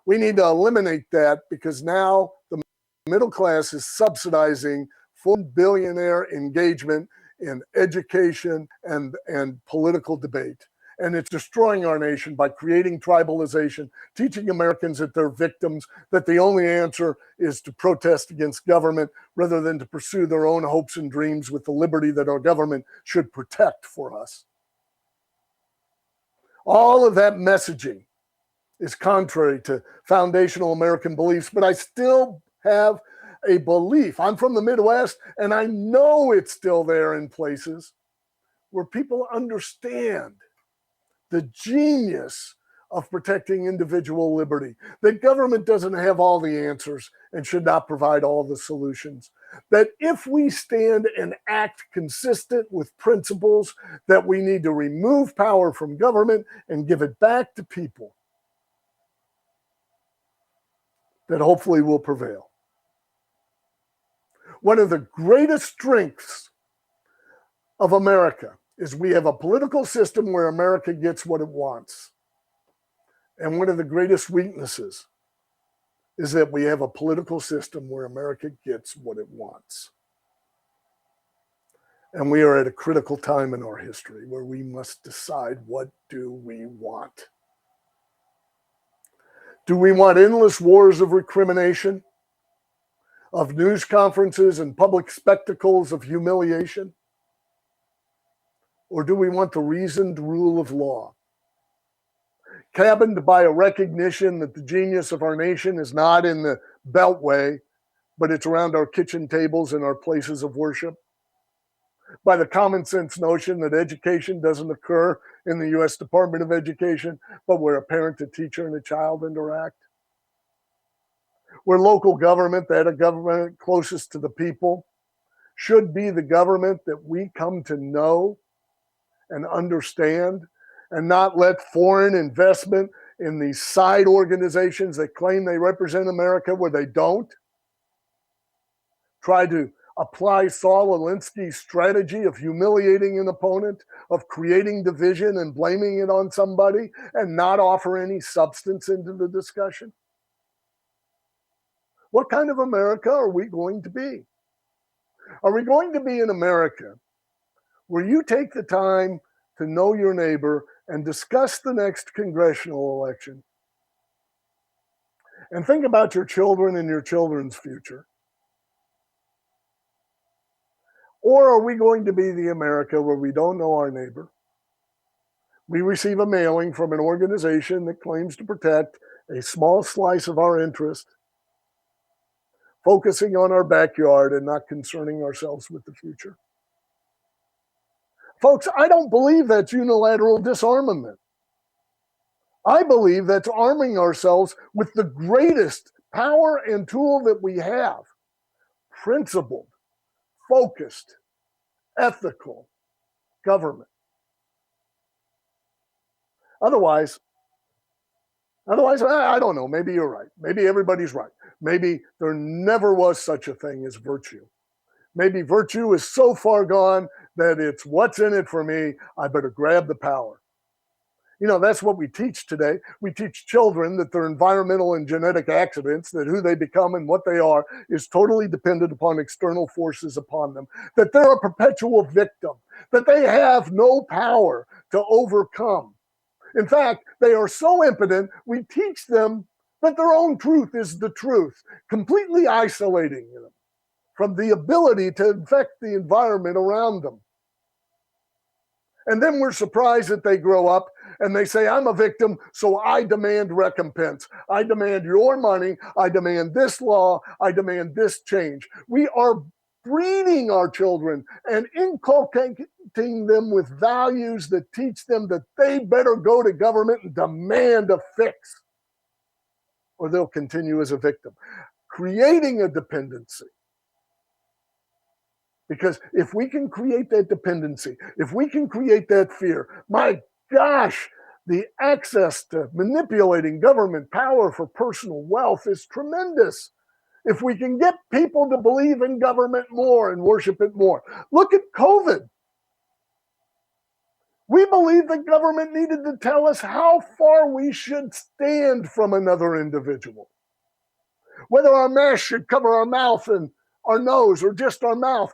We need to eliminate that because now the middle class is subsidizing foreign billionaire engagement in education and political debate. And it's destroying our nation by creating tribalization, teaching Americans that they're victims, that the only answer is to protest against government rather than to pursue their own hopes and dreams with the liberty that our government should protect for us. All of that messaging is contrary to foundational American beliefs, but I still have a belief. I'm from the Midwest, and I know it's still there in places where people understand the genius of protecting individual liberty, that government doesn't have all the answers and should not provide all the solutions, that if we stand and act consistent with principles, that we need to remove power from government and give it back to people, that hopefully will prevail. One of the greatest strengths of America is we have a political system where America gets what it wants. And one of the greatest weaknesses is that we have a political system where America gets what it wants. And we are at a critical time in our history where we must decide, what do we want? Do we want endless wars of recrimination, of news conferences and public spectacles of humiliation? Or do we want the reasoned rule of law, cabined by a recognition that the genius of our nation is not in the beltway, but it's around our kitchen tables and our places of worship? By the common sense notion that education doesn't occur in the U.S. Department of Education, but where a parent, a teacher, and a child interact? Where local government, that a government closest to the people, should be the government that we come to know and understand, and not let foreign investment in these side organizations that claim they represent America where they don't try to apply Saul Alinsky's strategy of humiliating an opponent, of creating division and blaming it on somebody, and not offer any substance into the discussion. What kind of America are we going to be? Are we going to be an America where you take the time to know your neighbor and discuss the next congressional election and think about your children and your children's future? Or are we going to be the America where we don't know our neighbor? We receive a mailing from an organization that claims to protect a small slice of our interest, focusing on our backyard and not concerning ourselves with the future. Folks, I don't believe that's unilateral disarmament. I believe that's arming ourselves with the greatest power and tool that we have: principled, focused, ethical government. Otherwise, I don't know. Maybe you're right. Maybe everybody's right. Maybe there never was such a thing as virtue. Maybe virtue is so far gone that it's what's in it for me. I better grab the power. You know, that's what we teach today. We teach children that they're environmental and genetic accidents, that who they become and what they are is totally dependent upon external forces upon them, that they're a perpetual victim, that they have no power to overcome. In fact, they are so impotent, we teach them that their own truth is the truth, completely isolating them from the ability to affect the environment around them. And then we're surprised that they grow up and they say, I'm a victim, so I demand recompense. I demand your money. I demand this law. I demand this change. We are breeding our children and inculcating them with values that teach them that they better go to government and demand a fix, or they'll continue as a victim, creating a dependency. Because if we can create that dependency, if we can create that fear, my gosh, the access to manipulating government power for personal wealth is tremendous. If we can get people to believe in government more and worship it more. Look at COVID. We believe the government needed to tell us how far we should stand from another individual. Whether our mask should cover our mouth and our nose or just our mouth,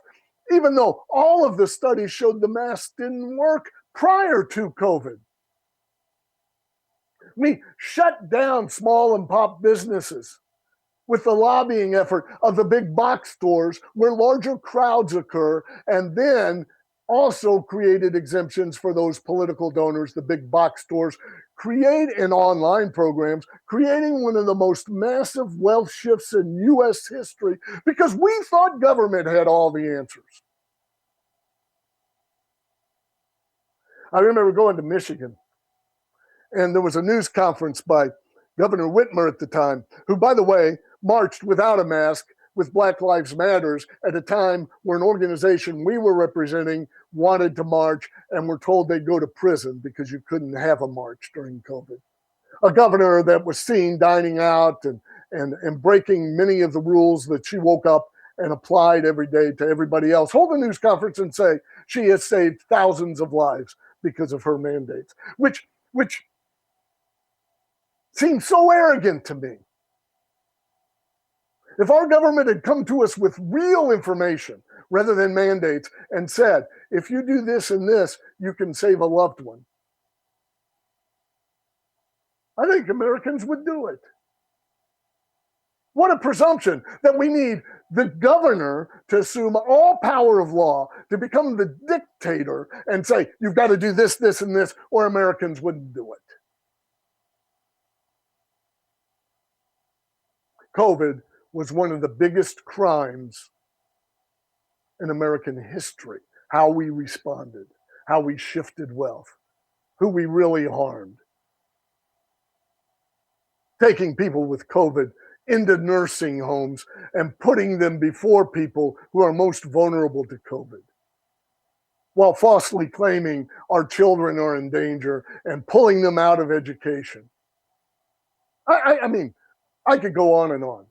even though all of the studies showed the mask didn't work prior to COVID. We shut down small and pop businesses with the lobbying effort of the big box stores where larger crowds occur, and then also created exemptions for those political donors, the big box stores, create in online programs, creating one of the most massive wealth shifts in U.S. history because we thought government had all the answers. I remember going to Michigan, and there was a news conference by Governor Whitmer at the time, who, by the way, marched without a mask with Black Lives Matters at a time where an organization we were representing wanted to march and were told they'd go to prison because you couldn't have a march during COVID. A governor that was seen dining out and breaking many of the rules that she woke up and applied every day to everybody else. Hold a news conference and say she has saved thousands of lives because of her mandates, which seems so arrogant to me. If our government had come to us with real information rather than mandates and said, if you do this and this, you can save a loved one, I think Americans would do it. What a presumption that we need the governor to assume all power of law, to become the dictator and say, you've got to do this, this, and this, or Americans wouldn't do it. COVID was one of the biggest crimes in American history. How we responded, how we shifted wealth, who we really harmed. Taking people with COVID into nursing homes and putting them before people who are most vulnerable to COVID, while falsely claiming our children are in danger and pulling them out of education. I mean, I could go on and on.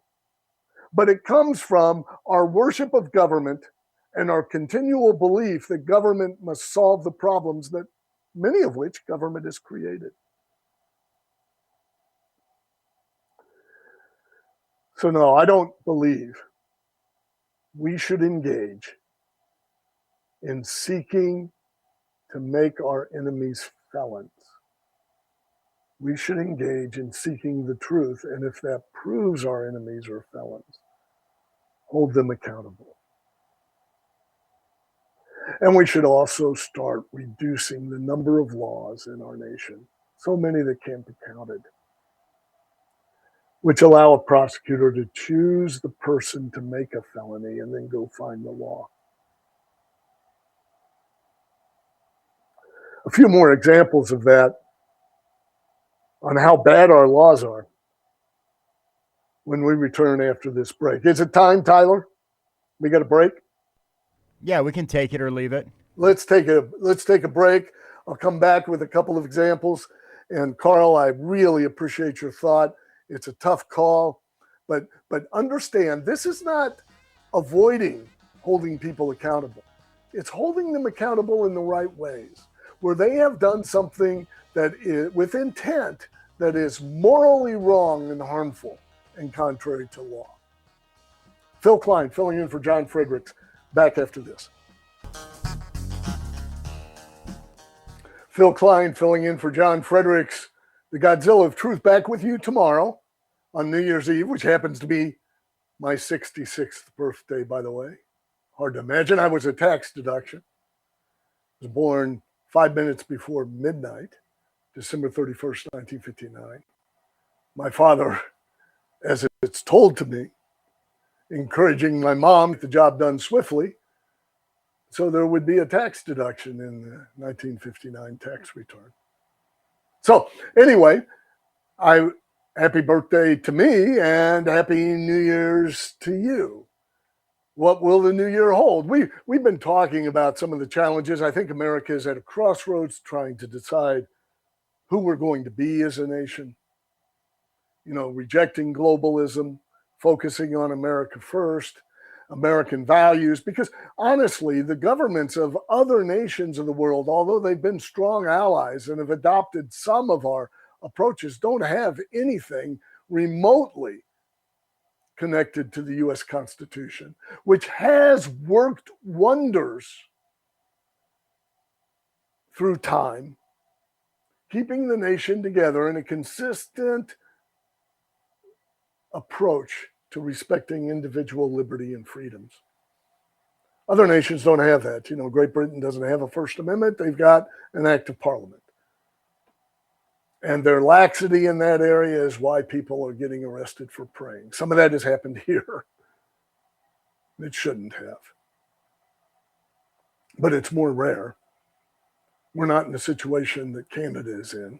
But it comes from our worship of government and our continual belief that government must solve the problems that many of which government has created. So no, I don't believe we should engage in seeking to make our enemies felons. We should engage in seeking the truth, and if that proves our enemies are felons, hold them accountable. And we should also start reducing the number of laws in our nation, so many that can't be counted, which allow a prosecutor to choose the person to make a felony and then go find the law. a few more examples of that on how bad our laws are when we return after this break. Is it time, Tyler? We got a break? Yeah, we can take it or leave it. Let's take a break. I'll come back with a couple of examples. And Carl, I really appreciate your thought. It's a tough call, but understand this is not avoiding holding people accountable. It's holding them accountable in the right ways, where they have done something that is with intent that is morally wrong and harmful and contrary to law. Phill Kline filling in for John Fredericks. Back after this. Phill Kline filling in for John Fredericks, the Godzilla of Truth, back with you tomorrow on New Year's Eve, which happens to be my 66th birthday, by the way. Hard to imagine. I was a tax deduction. I was born 5 minutes before midnight, December 31st, 1959. My father, as it's told to me, encouraging my mom to get the job done swiftly, so there would be a tax deduction in the 1959 tax return. So anyway, happy birthday to me and happy New Year's to you. What will the new year hold? We've been talking about some of the challenges. I think America is at a crossroads trying to decide who we're going to be as a nation. Rejecting globalism, focusing on America first, American values, because honestly, the governments of other nations of the world, although they've been strong allies and have adopted some of our approaches, don't have anything remotely connected to the U.S. Constitution, which has worked wonders through time, keeping the nation together in a consistent approach to respecting individual liberty and freedoms. Other nations don't have that. Great Britain doesn't have a First Amendment. They've got an Act of Parliament. And their laxity in that area is why people are getting arrested for praying. Some of that has happened here. It shouldn't have. But it's more rare. We're not in the situation that Canada is in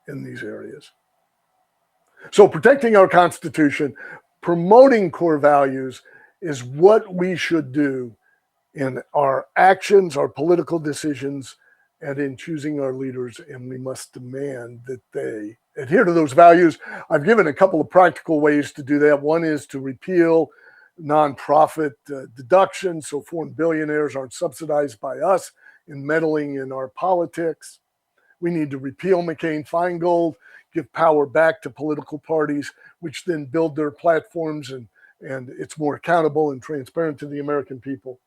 these areas. So protecting our Constitution, promoting core values is what we should do in our actions, our political decisions, and in choosing our leaders, and we must demand that they adhere to those values. I've given a couple of practical ways to do that. One is to repeal nonprofit deductions so foreign billionaires aren't subsidized by us in meddling in our politics. We need to repeal McCain-Feingold, give power back to political parties, which then build their platforms and it's more accountable and transparent to the American people,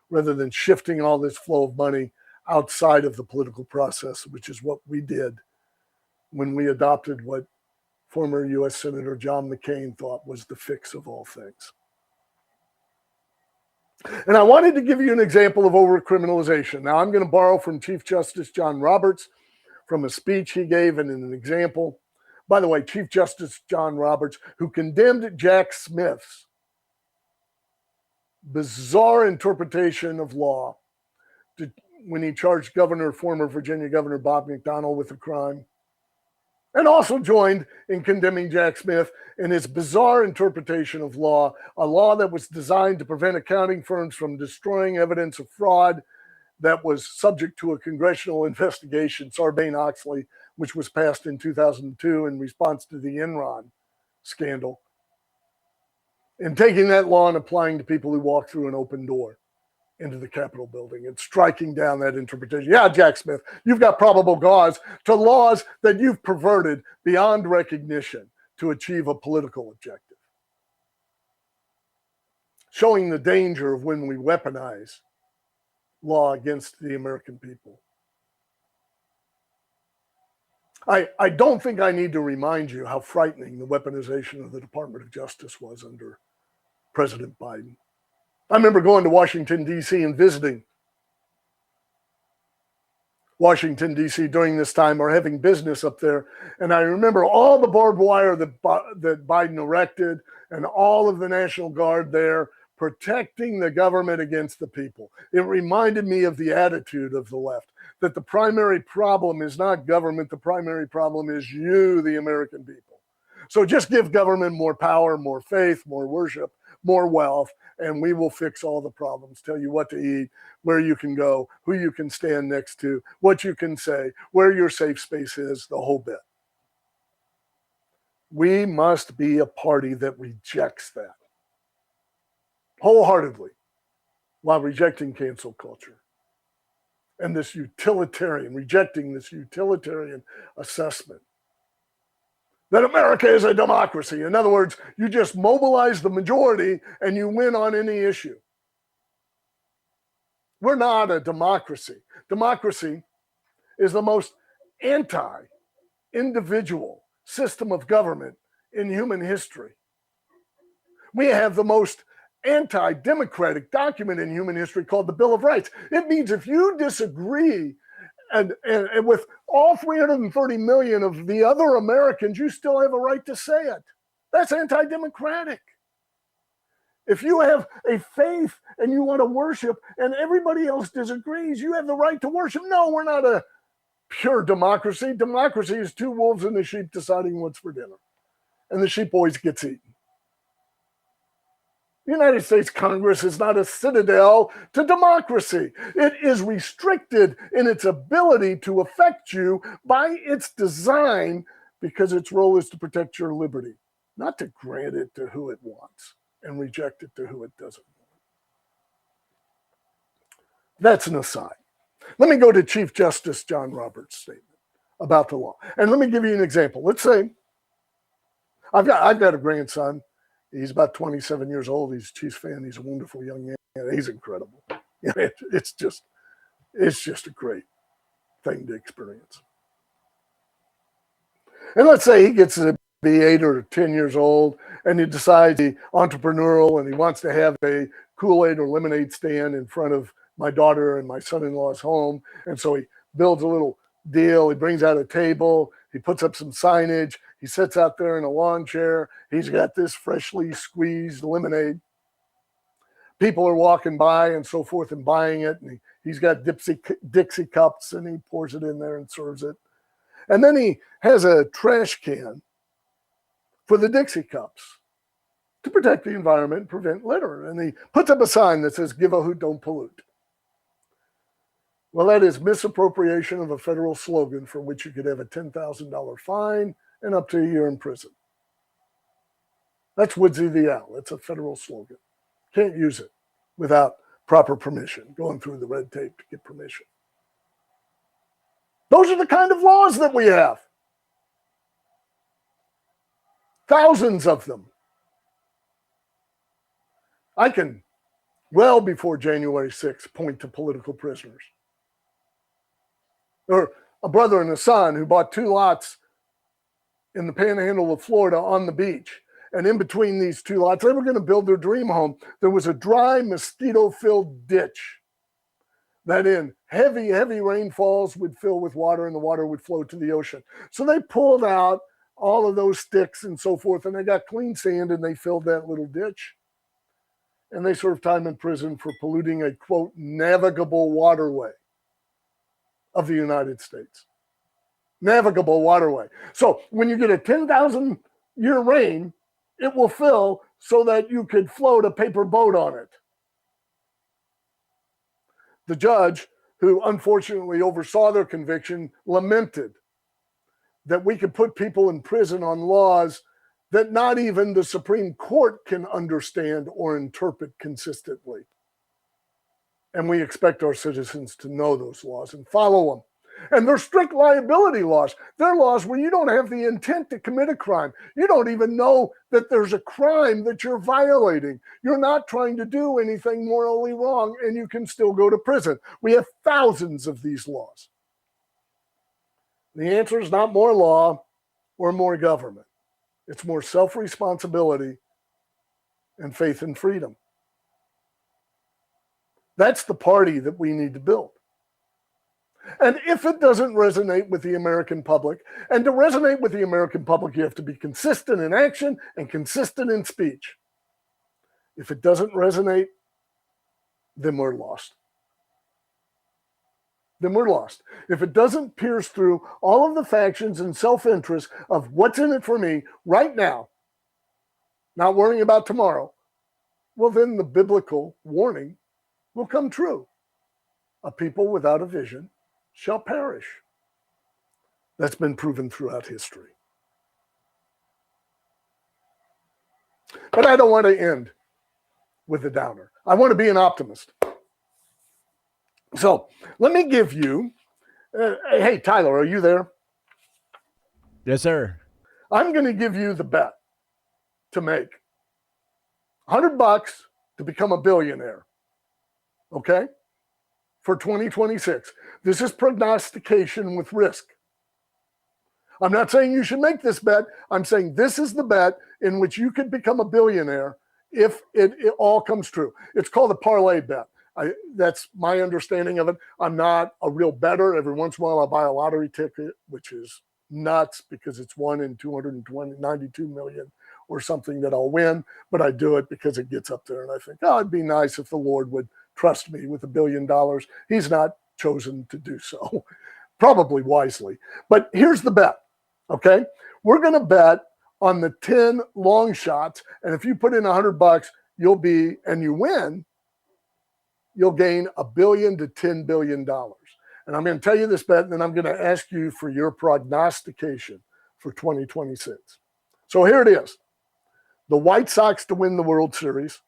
rather than shifting all this flow of money outside of the political process, which is what we did when we adopted what former U.S. Senator John McCain thought was the fix of all things. And I wanted to give you an example of overcriminalization. Now, I'm going to borrow from Chief Justice John Roberts from a speech he gave and an example. By the way, Chief Justice John Roberts, who condemned Jack Smith's bizarre interpretation of law when he charged former Virginia Governor Bob McDonnell with a crime, and also joined in condemning Jack Smith in his bizarre interpretation of law, a law that was designed to prevent accounting firms from destroying evidence of fraud that was subject to a congressional investigation, Sarbanes-Oxley, which was passed in 2002 in response to the Enron scandal, and taking that law and applying to people who walk through an open door into the Capitol building and striking down that interpretation. Yeah, Jack Smith, you've got probable cause to laws that you've perverted beyond recognition to achieve a political objective. Showing the danger of when we weaponize law against the American people. I don't think I need to remind you how frightening the weaponization of the Department of Justice was under President Biden. I remember going to Washington, D.C. and visiting Washington, D.C. during this time, or having business up there. And I remember all the barbed wire that Biden erected and all of the National Guard there protecting the government against the people. It reminded me of the attitude of the left. that the primary problem is not government, the primary problem is you, the American people. So just give government more power, more faith, more worship, more wealth, and we will fix all the problems, tell you what to eat, where you can go, who you can stand next to, what you can say, where your safe space is, the whole bit. We must be a party that rejects that wholeheartedly while rejecting cancel culture and this utilitarian, rejecting this utilitarian assessment that America is a democracy. In other words, you just mobilize the majority and you win on any issue. We're not a democracy. Democracy is the most anti-individual system of government in human history. We have the most anti-democratic document in human history called the Bill of Rights. It means if you disagree and with all 330 million of the other Americans, you still have a right to say it. That's anti-democratic. If you have a faith and you want to worship and everybody else disagrees, you have the right to worship. No, we're not a pure democracy. Democracy is two wolves and the sheep deciding what's for dinner. And the sheep always gets eaten. The United States Congress is not a citadel to democracy. It is restricted in its ability to affect you by its design because its role is to protect your liberty, not to grant it to who it wants and reject it to who it doesn't want. That's an aside. Let me go to Chief Justice John Roberts' statement about the law. And let me give you an example. Let's say I've got a grandson. He's about 27 years old. He's a Chiefs fan. He's a wonderful young man. He's incredible. It's just a great thing to experience. And let's say he gets to be 8 or 10 years old and he decides he's entrepreneurial and he wants to have a Kool-Aid or lemonade stand in front of my daughter and my son-in-law's home. And so he builds a little deal. He brings out a table. He puts up some signage. He sits out there in a lawn chair. He's got this freshly squeezed lemonade. People are walking by and so forth and buying it. And he's got Dixie cups and he pours it in there and serves it. And then he has a trash can for the Dixie cups to protect the environment and prevent litter. And he puts up a sign that says, "Give a hoot, don't pollute." Well, that is misappropriation of a federal slogan for which you could have a $10,000 fine and up to a year in prison. That's Woodsy the Owl. It's a federal slogan. Can't use it without proper permission, going through the red tape to get permission. Those are the kind of laws that we have. Thousands of them. I can, well before January 6th, point to political prisoners. Or a brother and a son who bought 2 lots in the panhandle of Florida on the beach. And in between these 2 lots, they were going to build their dream home. There was a dry, mosquito-filled ditch that in heavy, heavy rainfalls would fill with water and the water would flow to the ocean. So they pulled out all of those sticks and so forth, and they got clean sand and they filled that little ditch. And they served time in prison for polluting a, quote, navigable waterway of the United States. Navigable waterway. So when you get a 10,000-year rain, it will fill so that you could float a paper boat on it. The judge, who unfortunately oversaw their conviction, lamented that we could put people in prison on laws that not even the Supreme Court can understand or interpret consistently. And we expect our citizens to know those laws and follow them. And they're strict liability laws. They're laws where you don't have the intent to commit a crime. You don't even know that there's a crime that you're violating. You're not trying to do anything morally wrong, and you can still go to prison. We have thousands of these laws. The answer is not more law or more government. It's more self-responsibility and faith and freedom. That's the party that we need to build. And if it doesn't resonate with the American public, and to resonate with the American public, you have to be consistent in action and consistent in speech. If it doesn't resonate, then we're lost. then we're lost. If it doesn't pierce through all of the factions and self-interest of what's in it for me right now, not worrying about tomorrow, well, then the biblical warning will come true. A people without a vision shall perish. That's been proven throughout history. But I don't want to end with a downer. I want to be an optimist. So let me give you, hey, Tyler, are you there? Yes, sir. I'm going to give you the bet to make $100 to become a billionaire. Okay? For 2026. This is prognostication with risk. I'm not saying you should make this bet. I'm saying this is the bet in which you could become a billionaire if it all comes true. It's called a parlay bet. That's my understanding of it. I'm not a real bettor. Every once in a while, I'll buy a lottery ticket, which is nuts because it's 1 in 292 million or something that I'll win. But I do it because it gets up there. And I think, oh, it'd be nice if the Lord would trust me with $1 billion. He's not chosen to do so, probably wisely. But here's the bet, okay? We're going to bet on the 10 long shots. And if you put in $100, and you win, you'll gain $1 billion to $10 billion. And I'm going to tell you this bet, and then I'm going to ask you for your prognostication for 2026. So here it is. The White Sox to win the World Series.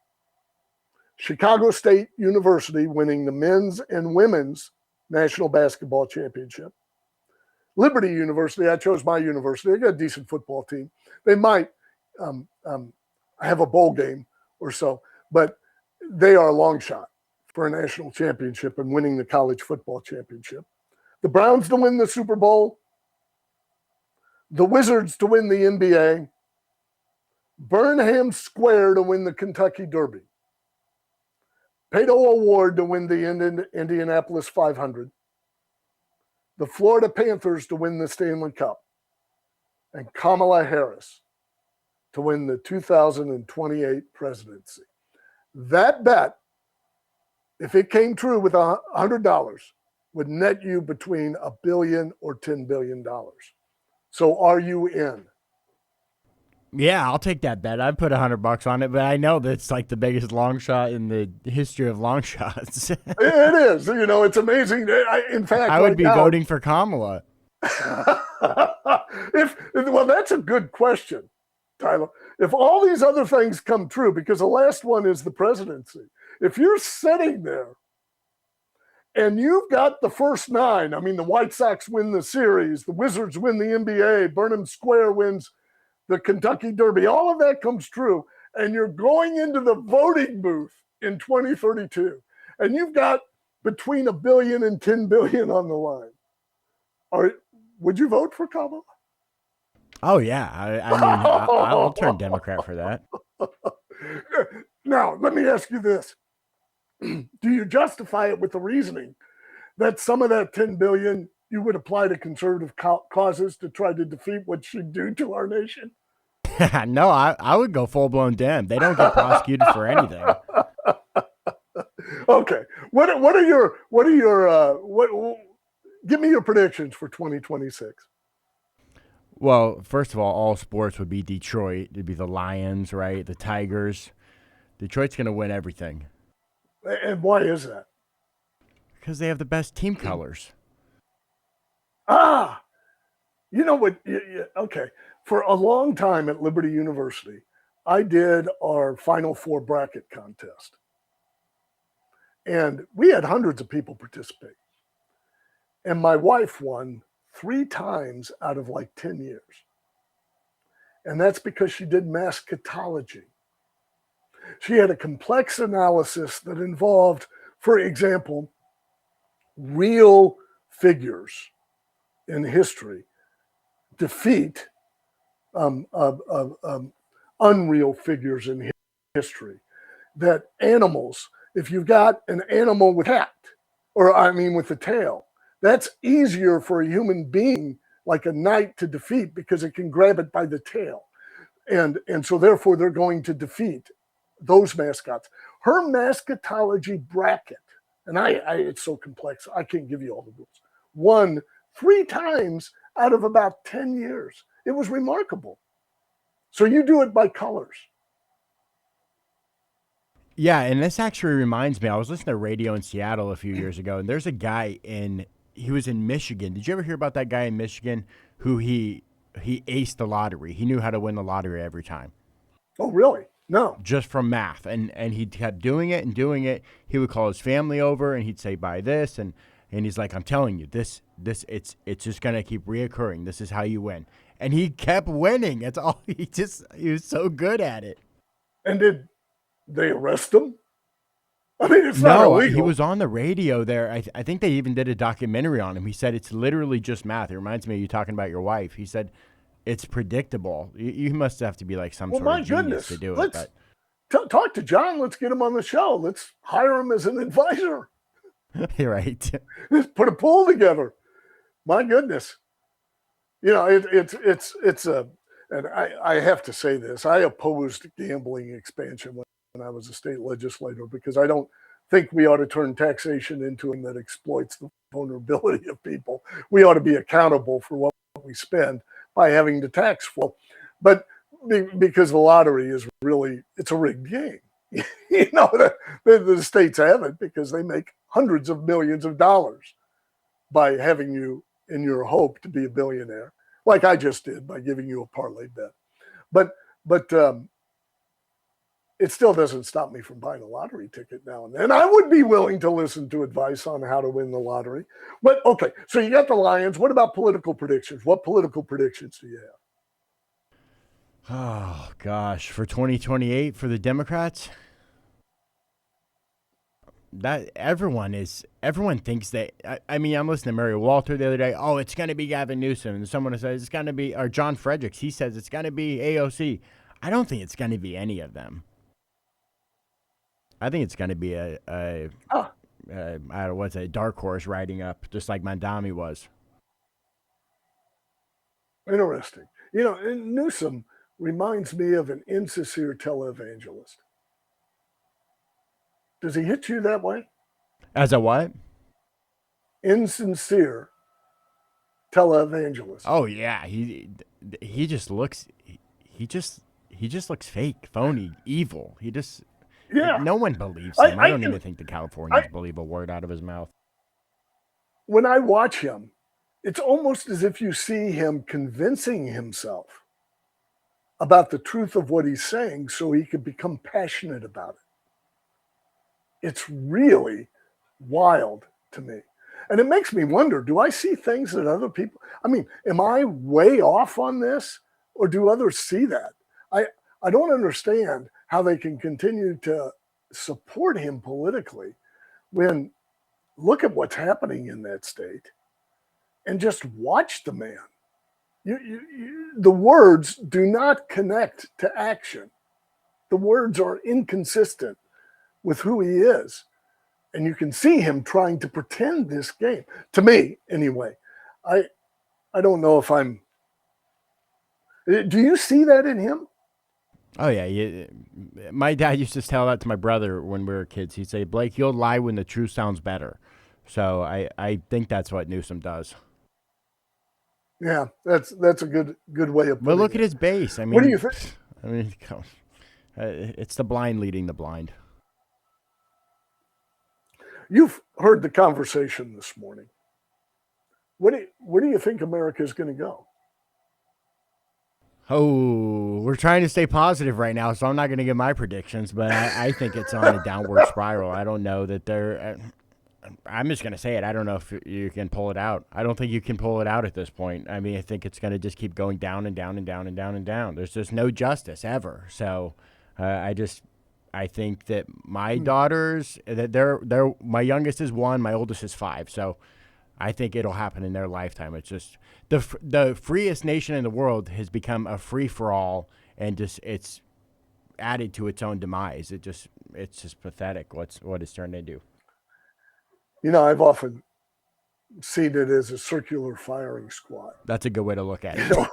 Chicago State University winning the men's and women's national basketball championship. Liberty University, I chose my university. They got a decent football team. They might have a bowl game or so, but they are a long shot for a national championship and winning the college football championship. The Browns to win the Super Bowl. The Wizards to win the NBA. Burnham Square to win the Kentucky Derby. Pato Award to win the Indianapolis 500. The Florida Panthers to win the Stanley Cup. And Kamala Harris to win the 2028 presidency. That bet, if it came true with $100, would net you between $1 billion or $10 billion. So are you in? Yeah, I'll take that bet. I'd put $100 on it, but I know that's like the biggest long shot in the history of long shots. It is. You know, it's amazing. In fact, I would be voting for Kamala. Well, that's a good question, Tyler. If all these other things come true, because the last one is the presidency, if you're sitting there and you've got the first 9, I mean, the White Sox win the series, the Wizards win the NBA, Burnham Square wins the Kentucky Derby, all of that comes true, and you're going into the voting booth in 2032, and you've got between $1 billion and $10 billion on the line. Would you vote for Kamala? Oh, yeah. I mean, I'll turn Democrat for that. Now, let me ask you this. Do you justify it with the reasoning that some of that $10 billion you would apply to conservative causes to try to defeat what she'd do to our nation? No, I would go full-blown Dem. They don't get prosecuted for anything. Okay. Give me your predictions for 2026. Well, first of all sports would be Detroit. It'd be the Lions, right? The Tigers. Detroit's going to win everything. And why is that? Because they have the best team colors. You know what? Okay. For a long time at Liberty University, I did our Final Four bracket contest. And we had hundreds of people participate. And my wife won 3 times out of like 10 years. And that's because she did masketology. She had a complex analysis that involved, for example, real figures in history defeat unreal figures in history. That animals, if you've got an animal with a tail, that's easier for a human being like a knight to defeat because it can grab it by the tail. And so therefore they're going to defeat those mascots. Her masketology bracket And it's so complex. I can't give you all the rules. Won 3 times out of about 10 years. It was remarkable. So you do it by colors. Yeah, and this actually reminds me, I was listening to radio in Seattle a few years ago, and there's a guy he was in Michigan. Did you ever hear about that guy in Michigan who he aced the lottery? He knew how to win the lottery every time. Oh, really? No. Just from math. And he kept doing it and doing it. He would call his family over and he'd say, buy this. And he's like, I'm telling you, it's just going to keep reoccurring. This is how you win. And he kept winning. That's all. He was so good at it. And did they arrest him? I mean, it's not illegal. He was on the radio there. I think they even did a documentary on him. He said it's literally just math. It reminds me of you talking about your wife. He said it's predictable. You must have to be like some sort of genius to do it. Talk to John. Let's get him on the show. Let's hire him as an advisor. Right. Let's put a pool together. My goodness. You know, and I have to say this. I opposed gambling expansion when I was a state legislator because I don't think we ought to turn taxation into one that exploits the vulnerability of people. We ought to be accountable for what we spend by having to tax for. But because the lottery is really, it's a rigged game. You know, the states have it because they make hundreds of millions of dollars by having you in your hope to be a billionaire, like I just did by giving you a parlay bet. But it still doesn't stop me from buying a lottery ticket now and then. I would be willing to listen to advice on how to win the lottery. But okay, so you got the Lions. What about political predictions? What political predictions do you have? Oh, gosh. For 2028 for the Democrats? That everyone thinks that. I mean, I'm listening to Mary Walter the other day. Oh, it's going to be Gavin Newsom. And someone says it's going to be, or John Fredericks, he says it's going to be AOC. I don't think it's going to be any of them. I think it's going to be a dark horse riding up, just like Mandami was. Interesting. You know, Newsom reminds me of an insincere televangelist. Does he hit you that way? As a what? Insincere televangelist. Oh yeah, he just looks he just looks fake, phony, evil. No one believes him. I don't even think the Californians believe a word out of his mouth. When I watch him, it's almost as if you see him convincing himself about the truth of what he's saying so he could become passionate about it. It's really wild to me. And it makes me wonder, do I see things that other people, I mean, am I way off on this or do others see that? I don't understand how they can continue to support him politically when look at what's happening in that state and just watch the man. The words do not connect to action. The words are inconsistent with who he is. And you can see him trying to pretend this game. To me, anyway, I don't know if I'm... Do you see that in him? Oh, yeah. My dad used to tell that to my brother when we were kids. He'd say, Blake, you'll lie when the truth sounds better. So I think that's what Newsom does. Yeah, that's a good way of putting it. But look at his base. I mean, what do you think? I mean, it's the blind leading the blind. You've heard the conversation this morning. Where do you think America is going to go? Oh, we're trying to stay positive right now, so I'm not going to give my predictions, but I think it's on a downward spiral. I don't know that I'm just going to say it. I don't know if you can pull it out. I don't think you can pull it out at this point. I mean, I think it's going to just keep going down and down and down and down and down. There's just no justice ever. So I think that my daughters, that my youngest is 1, my oldest is 5. So I think it'll happen in their lifetime. It's just the freest nation in the world has become a free for all, and just it's added to its own demise. It's just pathetic what it's turned into. You know, I've often seen it as a circular firing squad. That's a good way to look at it. You know,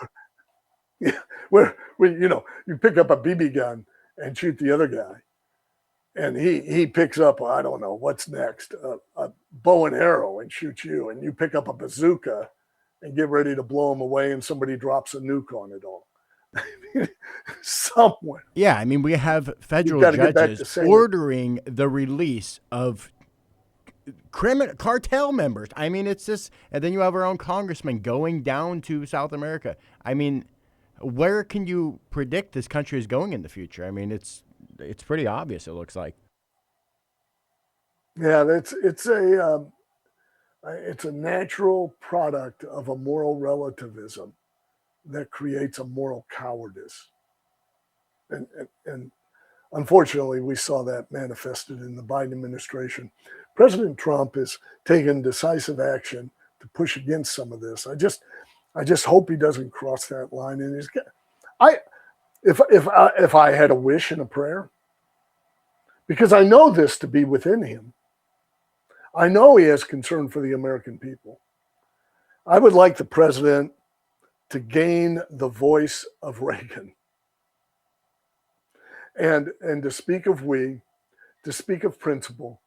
yeah, where you pick up a BB gun and shoot the other guy. and he picks up, I don't know what's next, a bow and arrow and shoots you, and you pick up a bazooka and get ready to blow him away, and somebody drops a nuke on it all. Somewhere. Yeah, I mean, we have federal judges ordering the release of cartel members. I mean, it's just, and then you have our own congressman going down to South America. I mean, where can you predict this country is going in the future? I mean, it's pretty obvious, it looks like. Yeah, it's a natural product of a moral relativism that creates a moral cowardice. And unfortunately, we saw that manifested in the Biden administration. President Trump is taking decisive action to push against some of this. I just hope he doesn't cross that line. And if I had a wish and a prayer, because I know this to be within him, I know he has concern for the American people. I would like the president to gain the voice of Reagan and to speak of we, to speak of principle,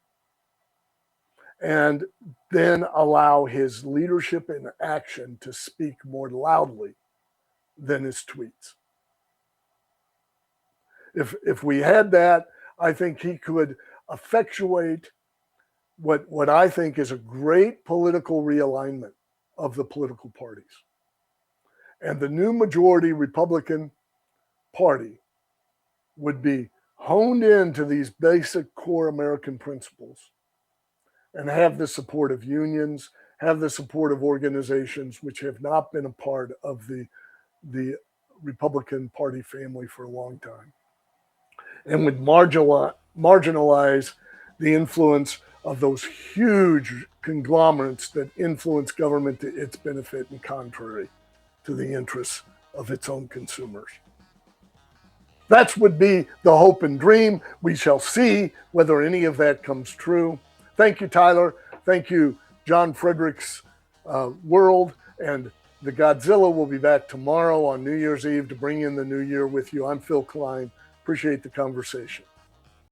and then allow his leadership and action to speak more loudly than his tweets. If we had that, I think he could effectuate what I think is a great political realignment of the political parties. And the new majority Republican Party would be honed into these basic core American principles and have the support of unions, have the support of organizations which have not been a part of the Republican Party family for a long time, and would marginalize the influence of those huge conglomerates that influence government to its benefit and contrary to the interests of its own consumers. That would be the hope and dream. We shall see whether any of that comes true. Thank you, Tyler. Thank you, John Fredericks World. And the Godzilla will be back tomorrow on New Year's Eve to bring in the new year with you. I'm Phill Kline. Appreciate the conversation.